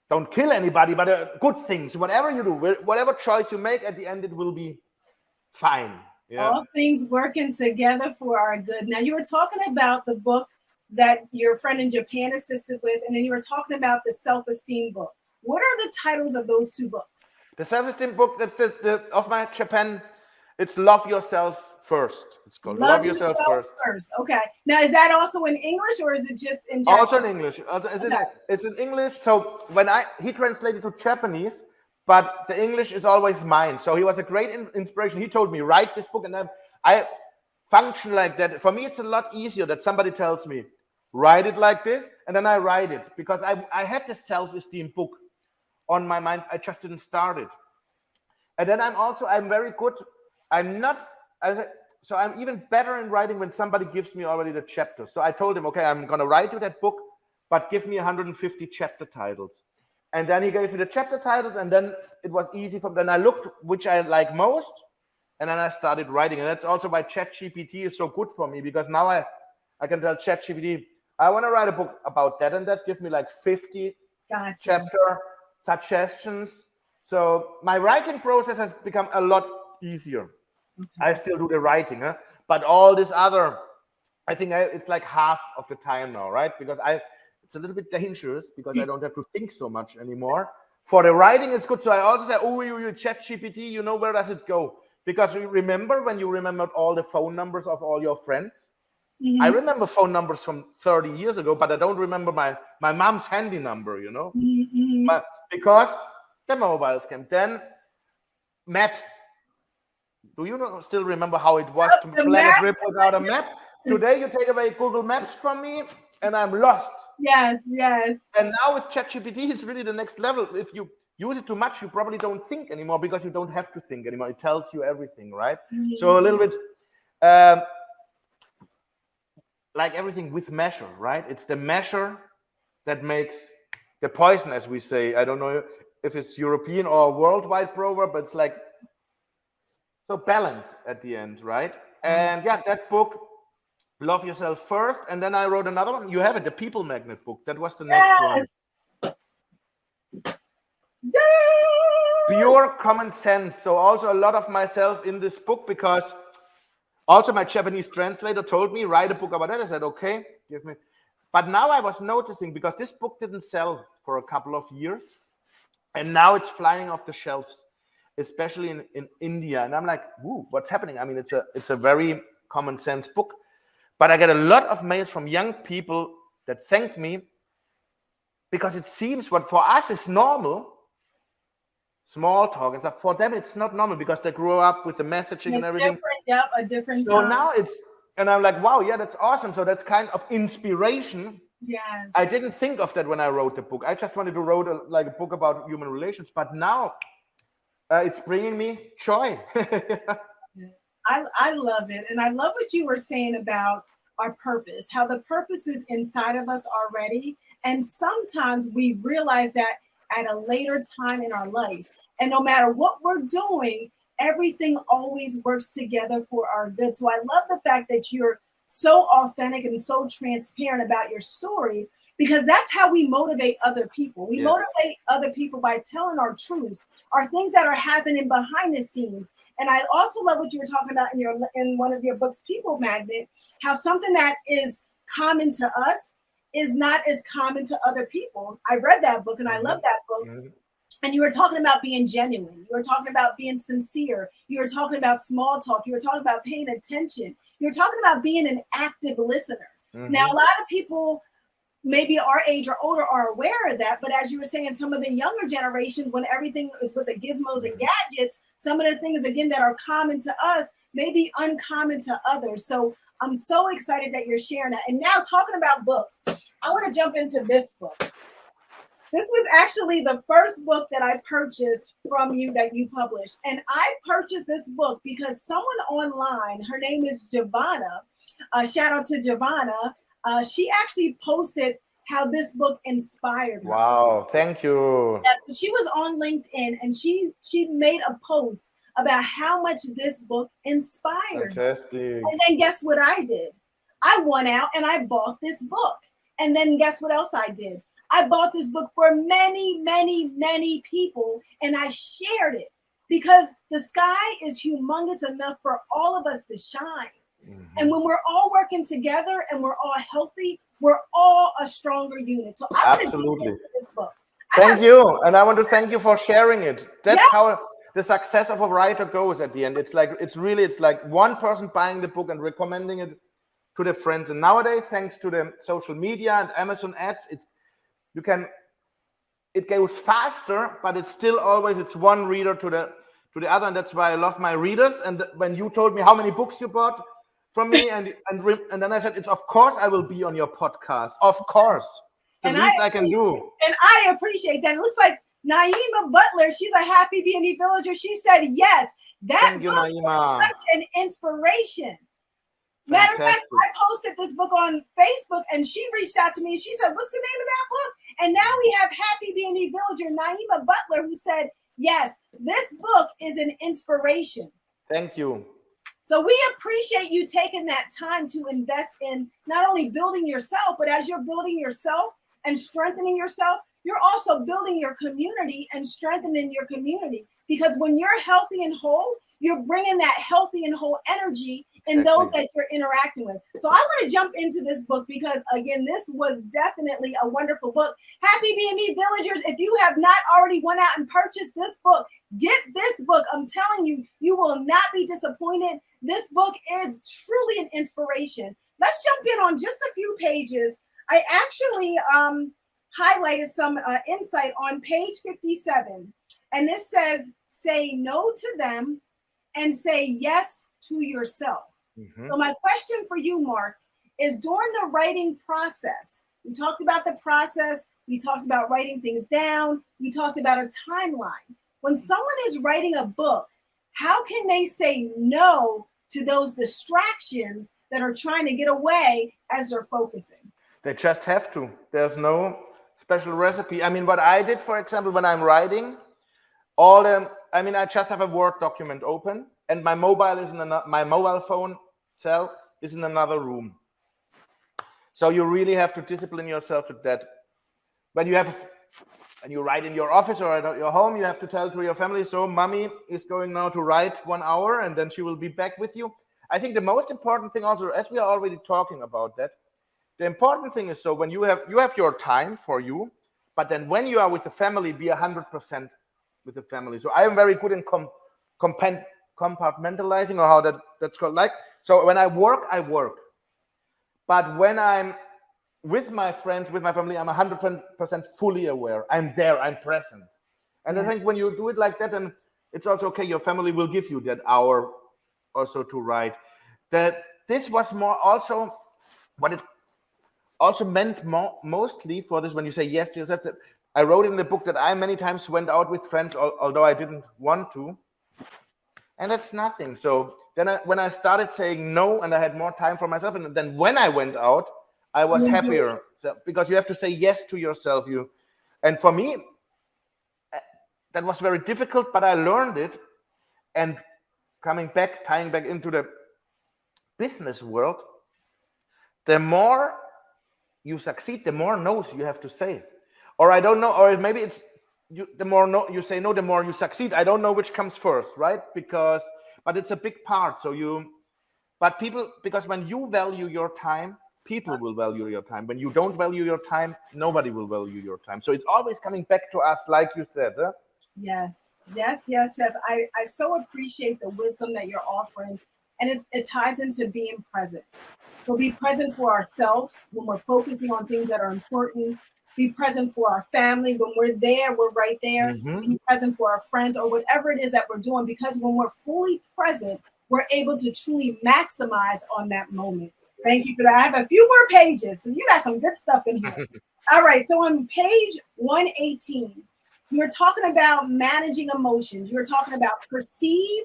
don't kill anybody, but good things. Whatever you do, whatever choice you make, at the end, it will be fine. Yeah. All things working together for our good. Now, you were talking about the book that your friend in Japan assisted with, and then you were talking about the self-esteem book. What are the titles of those two books? The self-esteem book, that's the of my Japan, it's Love Yourself First. It's called Love Yourself First. Okay. Now, is that also in English, or is it just in Japanese? Also in English. It's in English. So when he translated to Japanese, but the English is always mine. So he was a great inspiration. He told me, write this book, and then I function like that. For me, it's a lot easier that somebody tells me, write it like this, and then I write it, because I had the self-esteem book on my mind. I just didn't start it. And then I'm very good. So I'm even better in writing when somebody gives me already the chapter. So I told him, okay, I'm going to write you that book, but give me 150 chapter titles. And then he gave me the chapter titles, and then it was easy for me. Then I looked which I like most, and then I started writing. And that's also why ChatGPT is so good for me, because now I can tell ChatGPT, I want to write a book about that and that. Give me like 50 chapter suggestions. So my writing process has become a lot easier. Okay. I still do the writing, but all this other, I think it's like half of the time now, right? Because it's a little bit dangerous, because I don't have to think so much anymore. For the writing, it's good. So I also say, oh, you ChatGPT, you know, where does it go? Because you remember when you remembered all the phone numbers of all your friends? Mm-hmm. I remember phone numbers from 30 years ago, but I don't remember my mom's handy number, you know? Mm-hmm. Because the mobiles came. Then maps. Do you still remember how it was to plan a trip without a map? Today you take away Google Maps from me and I'm lost. Yes. And now with ChatGPT, it's really the next level. If you use it too much, you probably don't think anymore, because you don't have to think anymore. It tells you everything, right? Mm-hmm. So a little bit like everything with measure, right? It's the measure that makes the poison, as we say. I don't know if it's European or worldwide proverb, but it's like, so balance at the end, right? And yeah, that book, Love Yourself First. And then I wrote another one. You have it, the People Magnet book. That was the next one. Pure common sense. So also a lot of myself in this book, because also my Japanese translator told me, write a book about that. I said, okay, give me. But now I was noticing, because this book didn't sell for a couple of years, and now it's flying off the shelves, especially in India. And I'm like, woo, what's happening? I mean, it's a very common sense book. But I get a lot of mails from young people that thank me, because it seems what for us is normal, small talk and stuff, for them it's not normal, because they grew up with the messaging and everything. A different So time. now and I'm like, wow, yeah, that's awesome. So that's kind of inspiration. Yes. I didn't think of that when I wrote the book. I just wanted to write a book about human relations, but now it's bringing me joy. I love it. And I love what you were saying about our purpose, how the purpose is inside of us already. And sometimes we realize that at a later time in our life. And no matter what we're doing, everything always works together for our good. So I love the fact that you're so authentic and so transparent about your story, because that's how we motivate other people. We motivate other people by telling our truths, our things that are happening behind the scenes. And I also love what you were talking about in one of your books, People Magnet, how something that is common to us is not as common to other people. I read that book and I love that book. And you were talking about being genuine. You were talking about being sincere. You were talking about small talk. You were talking about paying attention. You were talking about being an active listener. Now, a lot of people maybe our age or older are aware of that. But as you were saying, some of the younger generations, when everything is with the gizmos and gadgets, some of the things, again, that are common to us may be uncommon to others. So I'm so excited that you're sharing that. And now talking about books, I want to jump into this book. This was actually the first book that I purchased from you that you published. And I purchased this book because someone online, her name is Giovanna, shout out to Giovanna, she actually posted how this book inspired her. Wow, thank you. Yeah, so she was on LinkedIn and she made a post about how much this book inspired her. And then guess what I did? I went out and I bought this book. And then guess what else I did? I bought this book for many, many, many people, and I shared it because the sky is humongous enough for all of us to shine. And when we're all working together and we're all healthy, we're all a stronger unit. So I want to get into this book. Thank you. And I want to thank you for sharing it. That's how the success of a writer goes at the end. It's like one person buying the book and recommending it to their friends. And nowadays, thanks to the social media and Amazon ads, it goes faster, but it's still always, it's one reader to the other. And that's why I love my readers. And when you told me how many books you bought from me, and then I said, it's of course I will be on your podcast. Of course. It's the least I can do. And I appreciate that. It looks like Naima Butler, she's a happy B&B villager. She said, yes, that book is such an inspiration. Matter of fact, I posted this book on Facebook and she reached out to me and she said, what's the name of that book? And now we have happy B&B villager Naima Butler who said, yes, this book is an inspiration. Thank you. So we appreciate you taking that time to invest in not only building yourself, but as you're building yourself and strengthening yourself, you're also building your community and strengthening your community. Because when you're healthy and whole, you're bringing that healthy and whole energy in those that you're interacting with. So I want to jump into this book because, again, this was definitely a wonderful book. Happy B&B villagers, if you have not already went out and purchased this book, get this book. I'm telling you, you will not be disappointed. This book is truly an inspiration. Let's jump in on just a few pages. I actually highlighted some insight on page 57. And this says, say no to them and say yes to yourself. So my question for you, Marc, is during the writing process, we talked about the process, we talked about writing things down, we talked about a timeline. When someone is writing a book, how can they say no to those distractions that are trying to get away as they're focusing? They just have to. There's no special recipe. I mean, what I did, for example, when I'm writing, I just have a Word document open and my mobile phone cell is in another room. So you really have to discipline yourself with that. When you write in your office or at your home, you have to tell to your family, so mommy is going now to write 1 hour and then she will be back with you. I think the most important thing also, as we are already talking about that, the important thing is, so when you have your time for you, but then when you are with the family, be 100% with the family. So I am very good in compartmentalizing, or how that's called. Like, so when I work, I work. But when I'm with my friends, with my family, I'm 100% fully aware. I'm there, I'm present. And I think when you do it like that, then it's also okay. Your family will give you that hour also to write. That this was more also what it also meant mostly for this, when you say yes to yourself, that I wrote in the book that I many times went out with friends, although I didn't want to. And that's nothing. So then when I started saying no and I had more time for myself, and then when I went out, I was happier. So, because you have to say yes to yourself. And for me, that was very difficult, but I learned it. And tying back into the business world, the more you succeed, the more no's you have to say. Or I don't know, or maybe it's you, the more no you say no, the more you succeed. I don't know which comes first, right? Because, but it's a big part. So but people, because when you value your time, people will value your time. When you don't value your time, nobody will value your time. So it's always coming back to us, like you said. Huh? Yes, yes, yes, yes. I so appreciate the wisdom that you're offering. And it ties into being present. So be present for ourselves when we're focusing on things that are important. Be present for our family. When we're there, we're right there. Mm-hmm. Be present for our friends or whatever it is that we're doing. Because when we're fully present, we're able to truly maximize on that moment. Thank you for that. I have a few more pages. So you got some good stuff in here. All right. So on page 118, you're talking about managing emotions. You're talking about perceive,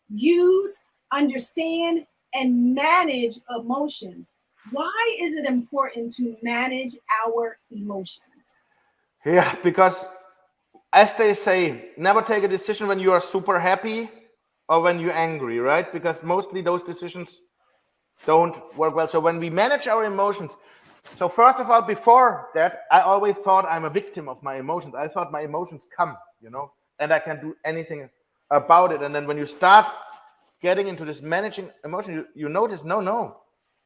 use, understand, and manage emotions. Why is it important to manage our emotions? Yeah, because as they say, never take a decision when you are super happy or when you're angry, right? Because mostly those decisions don't work well. So when we manage our emotions, so first of all, before that, I always thought I'm a victim of my emotions. I thought my emotions come, and I can do anything about it. And then when you start getting into this managing emotion, you notice, no,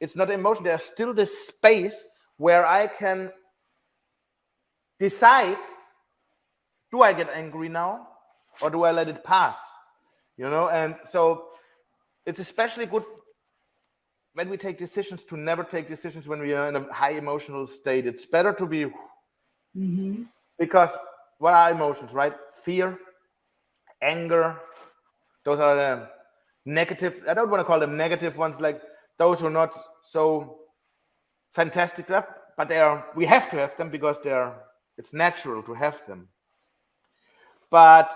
it's not emotion. There's still this space where I can decide, do I get angry now or do I let it pass? And so it's especially good when we take decisions to never take decisions when we are in a high emotional state. It's better to be, because what are emotions, right? Fear, anger, those are the negative. I don't want to call them negative ones, like those who are not so fantastic to have, but we have to have them because it's natural to have them. But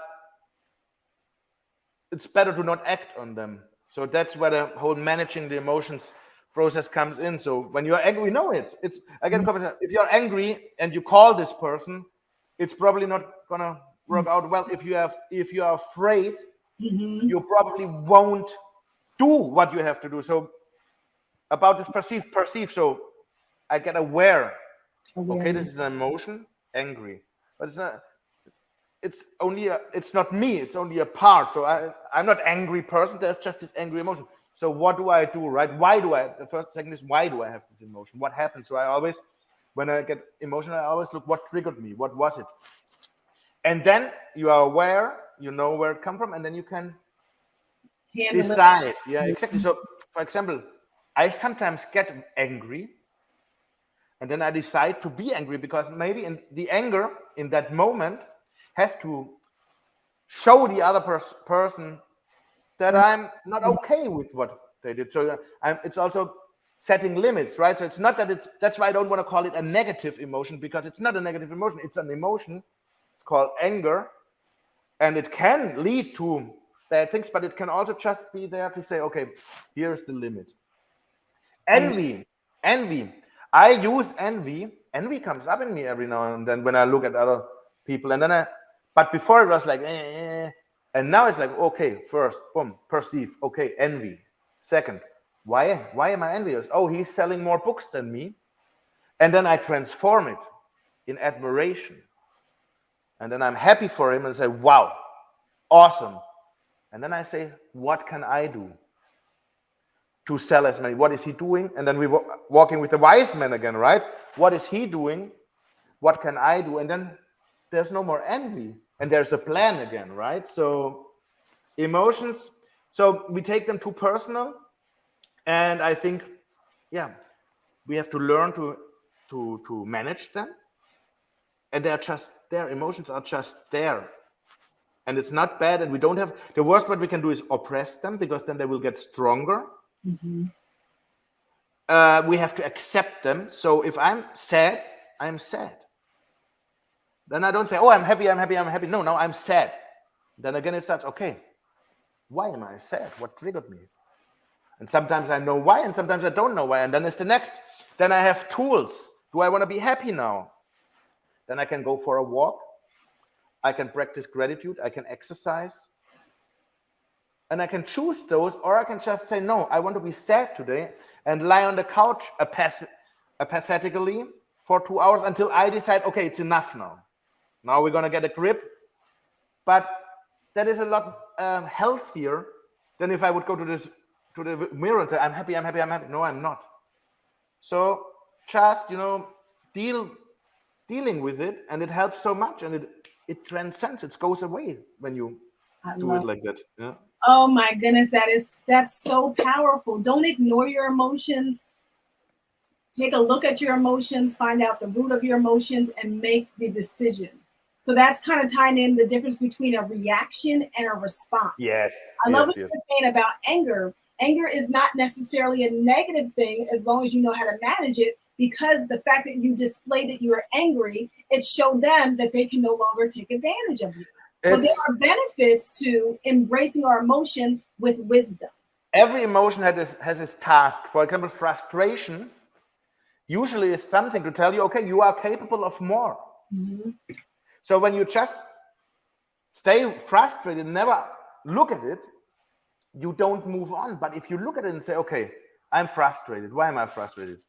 it's better to not act on them. So that's where the whole managing the emotions process comes in. So when you're angry, we know it. It's again, if you're angry and you call this person, it's probably not gonna work out well. If you are afraid, you probably won't do what you have to do. So about this perceive. So I get aware. Okay, this is an emotion, angry, but it's not me. It's only a part. So I'm not angry person. There's just this angry emotion. So what do I do, right? The first second is, why do I have this emotion? What happened? So I always, when I get emotional, I always look what triggered me. What was it? And then you are aware, you know where it come from, and then you can decide. Yeah, exactly. So for example, I sometimes get angry and then I decide to be angry because maybe in the anger in that moment has to show the other person that I'm not okay with what they did. So it's also setting limits, right? So it's not that's why I don't want to call it a negative emotion, because it's not a negative emotion. It's an emotion. It's called anger. And it can lead to bad things, but it can also just be there to say, okay, here's the limit. Envy. I use envy. Envy comes up in me every now and then when I look at other people. And then but before it was like, and now it's like, okay, first, boom, perceive. Okay, envy. Second, why am I envious? Oh, he's selling more books than me. And then I transform it in admiration. And then I'm happy for him and say, wow, awesome. And then I say, what can I do to sell as many? What is he doing? And then we walking with the wise man again, right? What is he doing? What can I do? And then there's no more envy. And there's a plan again, right? So emotions, so we take them too personal. And I think, yeah, we have to learn to manage them. And their emotions are just there. And it's not bad. And we don't have, the worst what we can do is oppress them, because then they will get stronger. We have to accept them. So if I'm sad, I'm sad. Then I don't say, oh, I'm happy. No, I'm sad. Then again, it starts, okay, why am I sad? What triggered me? And sometimes I know why, and sometimes I don't know why. And then it's the next. Then I have tools. Do I want to be happy now? Then I can go for a walk. I can practice gratitude. I can exercise. And I can choose those, or I can just say, no, I want to be sad today. and lie on the couch apathetically for 2 hours until I decide, okay, it's enough now. Now we're gonna get a grip. But that is a lot healthier than if I would go to the mirror and say, I'm happy, I'm happy, I'm happy. No, I'm not. So just, dealing with it, and it helps so much, and it transcends, it goes away when you do it like that. Yeah. Oh my goodness, that's so powerful. Don't ignore your emotions. Take a look at your emotions, find out the root of your emotions, and make the decision. So that's kind of tying in the difference between a reaction and a response. Yes. I love what you're saying about anger. Anger is not necessarily a negative thing as long as you know how to manage it, because the fact that you display that you are angry, it showed them that they can no longer take advantage of you. So there are benefits to embracing our emotion with wisdom. Every emotion has its task. For example, frustration usually is something to tell you, okay, you are capable of more. Mm-hmm. So when you just stay frustrated, never look at it, you don't move on. But if you look at it and say, okay, I'm frustrated. Why am I frustrated?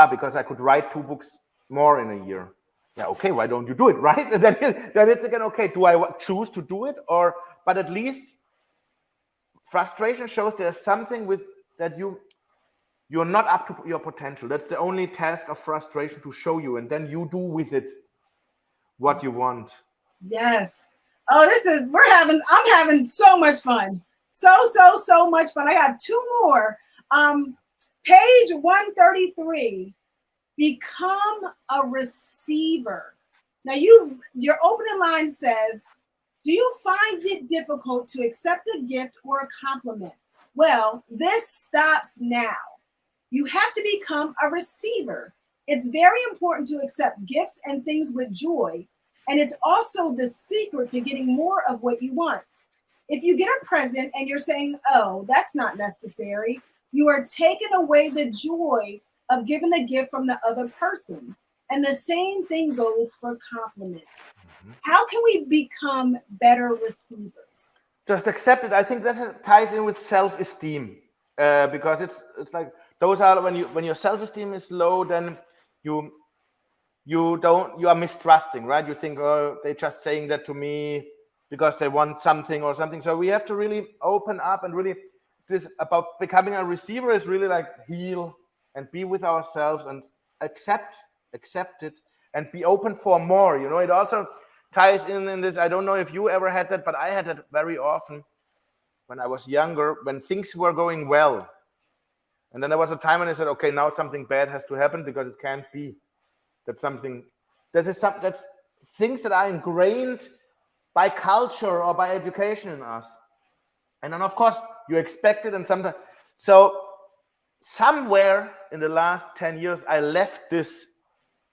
Because I could write 2 books more in a year. Yeah, okay, why don't you do it, right? And then it's again, okay, do I choose to do it? But at least frustration shows there's something with that you're not up to your potential. That's the only task of frustration, to show you, and then you do with it what you want. Yes. Oh, I'm having so much fun. So much fun. I got 2 more. Page 133. Become a receiver. Now your opening line says, do you find it difficult to accept a gift or a compliment? Well, this stops now. You have to become a receiver. It's very important to accept gifts and things with joy. And it's also the secret to getting more of what you want. If you get a present and you're saying, oh, that's not necessary, you are taking away the joy of giving the gift from the other person. And the same thing goes for compliments. Mm-hmm. How can we become better receivers? Just accept it. I think that ties in with self-esteem, because it's like those are when your self-esteem is low, then you are mistrusting, right? You think, oh, they're just saying that to me because they want something or something. So we have to really open up, and really this about becoming a receiver is really like heal and be with ourselves and accept it and be open for more. It also ties in this. I don't know if you ever had that, but I had it very often when I was younger, when things were going well. And then there was a time when I said, okay, now something bad has to happen, because it can't be. That's things that are ingrained by culture or by education in us. And then, of course, you expect it, and sometimes. So somewhere in the last 10 years, I left this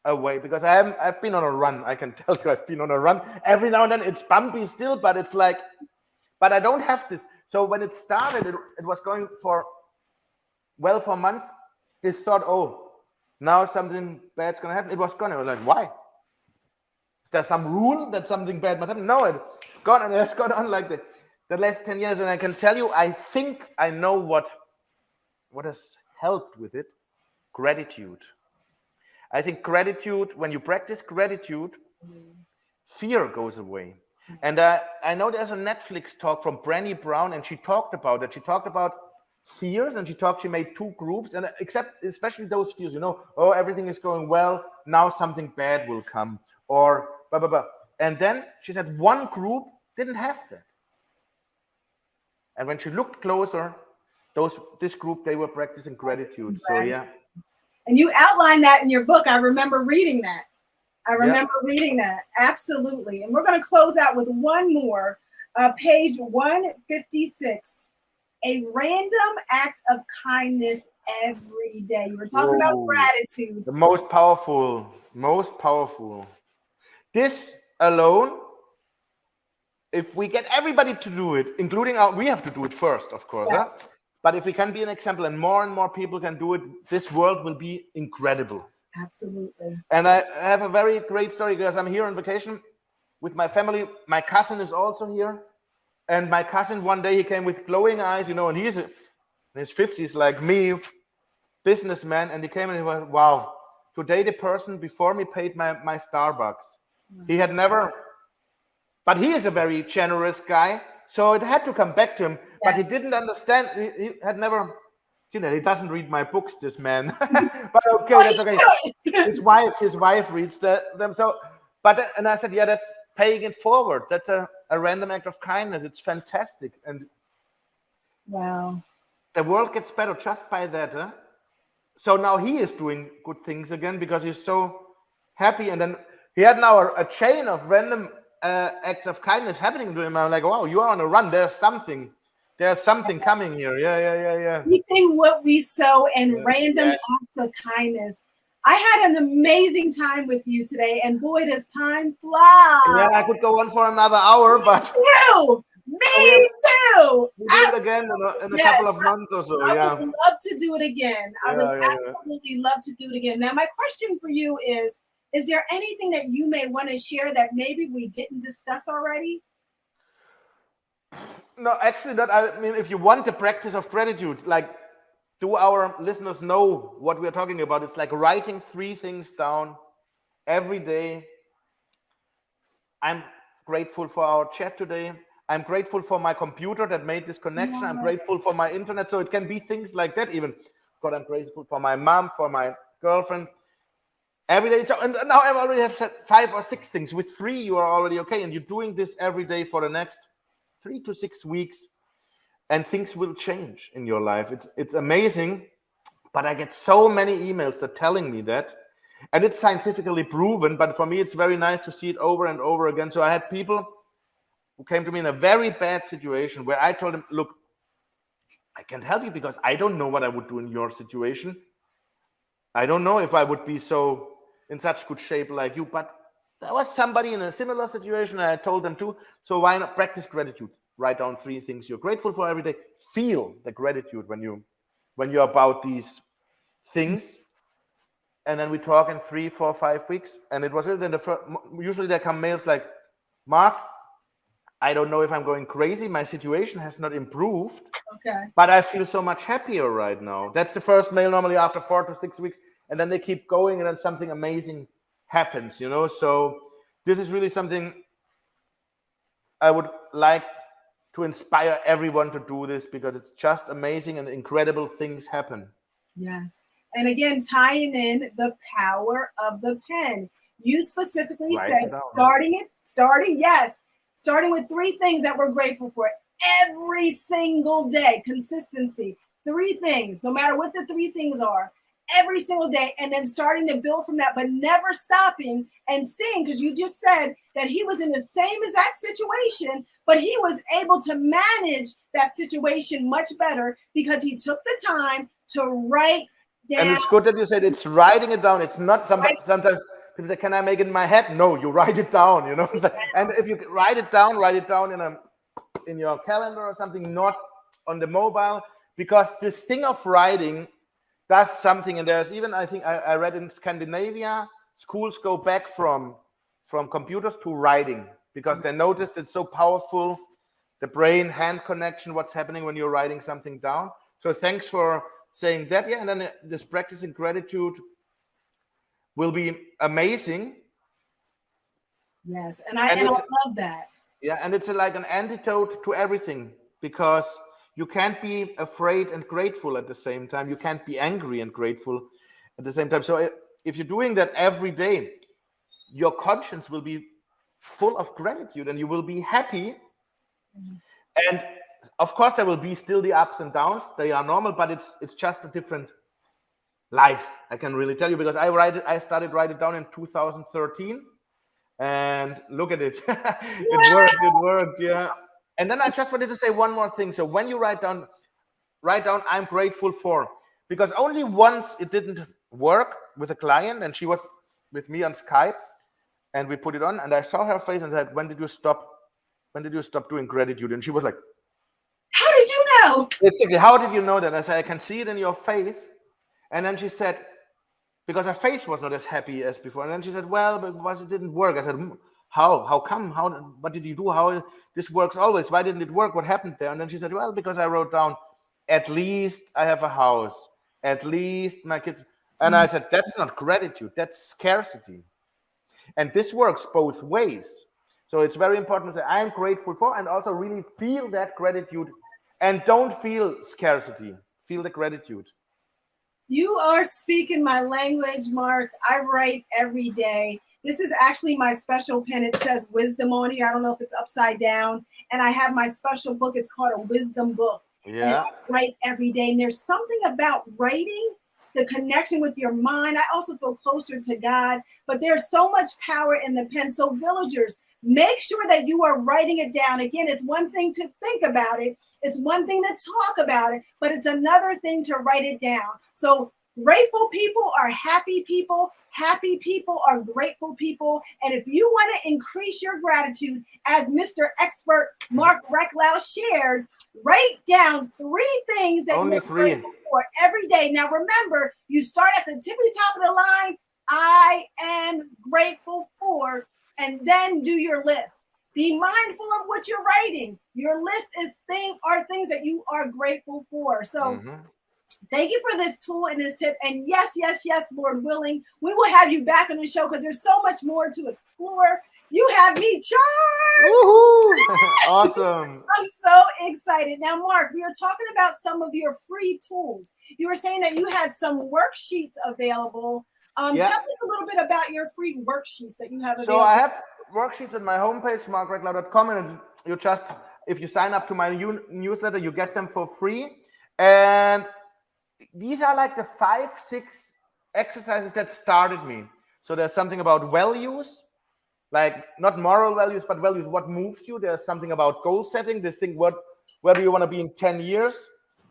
away, because I've been on a run. I can tell you, I've been on a run. Every now and then it's bumpy still, but it's like, but I don't have this. So when it started, it was going for months. This thought, oh, now something bad's gonna happen. It was gone. I was like, why? Is there some rule that something bad must happen? No, it's gone, and it's gone on like the last 10 years. And I can tell you, I think I know what has helped with it. Gratitude. I think gratitude, when you practice gratitude, fear goes away. And I know there's a Netflix talk from Brené Brown, and she talked about it. She talked about fears, and she made 2 groups, and especially those fears, oh, everything is going well, now something bad will come, or blah, blah, blah. And then she said one group didn't have that. And when she looked closer, this group, they were practicing gratitude. So yeah. And you outlined that in your book. I remember reading that. Reading that. Absolutely. And we're going to close out with one more. Page 156. A random act of kindness every day. You were talking about gratitude. The most powerful. This alone, if we get everybody to do it, including we have to do it first, of course. Yeah. Huh? But if we can be an example and more people can do it, this world will be incredible. Absolutely. And I have a very great story, because I'm here on vacation with my family. My cousin is also here. And my cousin, one day, he came with glowing eyes, and he's in his 50s like me. businessman, and he came and he went, wow, today the person before me paid my Starbucks. He had never, but he is a very generous guy, so it had to come back to him. But he didn't understand. He had never seen that. He doesn't read my books, this man. But okay, that's okay. His wife reads them. So, but and I said, yeah, that's paying it forward. That's a random act of kindness. It's fantastic, and wow, the world gets better just by that. Huh? So now he is doing good things again because he's so happy, and then he had now a chain of random acts of kindness happening to him. I'm like, wow, you are on a run. There's something coming here. Yeah. Keeping what we sow and random acts of kindness. I had an amazing time with you today, and boy, does time fly. Yeah, I could go on for another hour, but me too. We'll do it again in a couple of months or so. I would love to do it again. I would absolutely love to do it again. Now, my question for you is there anything that you may want to share that maybe we didn't discuss already? No, actually not. I mean, if you want the practice of gratitude, like, do our listeners know what we're talking about? It's like writing 3 things down every day. I'm grateful for our chat today. I'm grateful for my computer that made this connection. I'm grateful for my internet. So it can be things like that even. God, I'm grateful for my mom, for my girlfriend. Every day. So, and now I've already have said 5 or 6 things. With 3, you are already okay. And you're doing this every day for the next 3 to 6 weeks. And things will change in your life. It's amazing. But I get so many emails that telling me that. And it's scientifically proven. But for me, it's very nice to see it over and over again. So I had people who came to me in a very bad situation where I told them, look, I can't help you because I don't know what I would do in your situation. I don't know if I would be so in such good shape like you, but there was somebody in a similar situation and I told them too. So why not practice gratitude? Write down 3 things you're grateful for every day. Feel the gratitude when you're about these things. And then we talk in 3, 4, 5 weeks. And it was really then usually there come mails like, Mark, I don't know if I'm going crazy. My situation has not improved, but I feel so much happier right now. That's the first mail normally after 4 to 6 weeks. And then they keep going and then something amazing happens, you know. So this is really something I would like to inspire everyone to do this because it's just amazing and incredible things happen. Yes. And again, tying in the power of the pen. You specifically said starting with 3 things that we're grateful for every single day. Consistency. 3 things, no matter what the 3 things are, every single day, and then starting to build from that, but never stopping and seeing, because you just said that he was in the same exact situation, but he was able to manage that situation much better because he took the time to write down. And it's good that you said it's writing it down. It's not sometimes people say, can I make it in my head? No, you write it down, you know. And if you write it down in your calendar or something, not on the mobile, because this thing of writing does something. And there's even, I think I read in Scandinavia, schools go back from computers to writing because they noticed it's so powerful, the brain-hand connection, what's happening when you're writing something down. So thanks for saying that. Yeah, and then this practicing gratitude will be amazing. Yes, and I love that. Yeah, and it's like an antidote to everything because you can't be afraid and grateful at the same time. You can't be angry and grateful at the same time. So if you're doing that every day, your conscience will be full of gratitude and you will be happy. And of course, there will be still the ups and downs. They are normal, but it's just a different life. I can really tell you because I started writing it down in 2013. And look at it. It worked. Yeah. And then I just wanted to say one more thing. So when you write down, I'm grateful for, because only once it didn't work with a client and she was with me on Skype and we put it on and I saw her face and said, when did you stop doing gratitude? And she was like, how did you know? Exactly. How did you know that? I said, I can see it in your face. And then she said, because her face was not as happy as before. And then she said, well, because it didn't work. I said, how come? What did you do? How this works always? Why didn't it work? What happened there? And then she said, well, because I wrote down, at least I have a house. At least my kids. And I said, that's not gratitude, that's scarcity. And this works both ways. So it's very important to say, I'm grateful for, and also really feel that gratitude, and don't feel scarcity. Feel the gratitude. You are speaking my language, Mark. I write every day. This is actually my special pen. It says wisdom on here. I don't know if it's upside down. And I have my special book. It's called a wisdom book. And Yeah. I write every day. And there's something about writing, the connection with your mind. I also feel closer to God. But there's so much power in the pen. So villagers, make sure that you are writing it down. Again, it's one thing to think about it. It's one thing to talk about it, but it's another thing to write it down. So grateful people are happy people. Happy people are grateful people. And if you want to increase your gratitude, as Mr. Expert Marc Reklau shared, write down 3 things that Only you're 3 grateful for every day. Now, remember, you start at the tippy top of the line. I am grateful for, and then do your list. Be mindful of what you're writing. Your list are things that you are grateful for. So thank you for this tool and this tip. And yes, Lord willing, we will have you back on the show because there's so much more to explore. You have me charged. Awesome. I'm so excited. Now, Mark, we are talking about some of your free tools. You were saying that you had some worksheets available. Tell us a little bit about your free worksheets that you have available. So I have worksheets on my homepage, marcreklau.com, and you just, if you sign up to my newsletter, you get them for free. And these are like the 5-6 exercises that started me. So there's something about values, like not moral values, but values, what moves you. There's something about goal setting, this thing, where do you want to be in 10 years?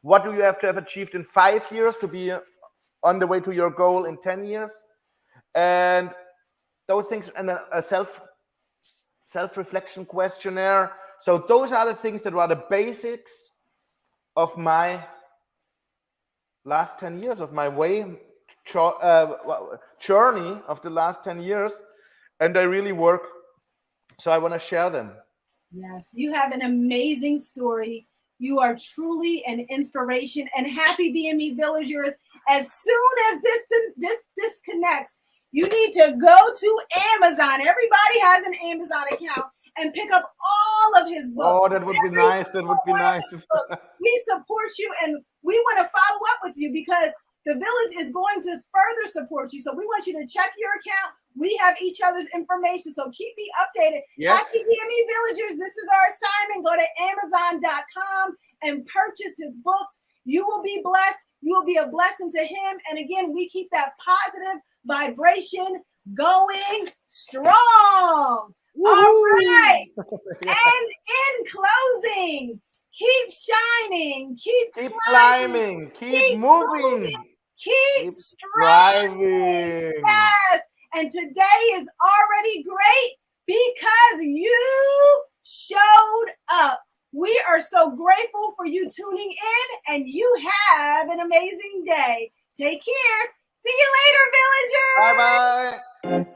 What do you have to have achieved in 5 years to be on the way to your goal in 10 years? And those things, and a self-reflection questionnaire. So those are the things that were the basics of my last 10 years, of my journey of the last 10 years. And they really work. So I want to share them. Yes, you have an amazing story. You are truly an inspiration. And happy BME villagers, as soon as this disconnects, you need to go to Amazon. Everybody has an Amazon account, and pick up all of his books. Oh, that would be nice. That would be nice. We support you, and we want to follow up with you because the village is going to further support you. So we want you to check your account. We have each other's information, so keep me updated. Yes. Happy BME villagers, this is our assignment. Go to Amazon.com and purchase his books. You will be blessed. You will be a blessing to him. And again, we keep that positive vibration going strong. Woo-hoo. All right. And in closing, keep shining, keep climbing, keep moving, keep striving. Yes. And today is already great because you showed up. We are so grateful for you tuning in, and you have an amazing day. Take care. See you later, villagers. Bye-bye.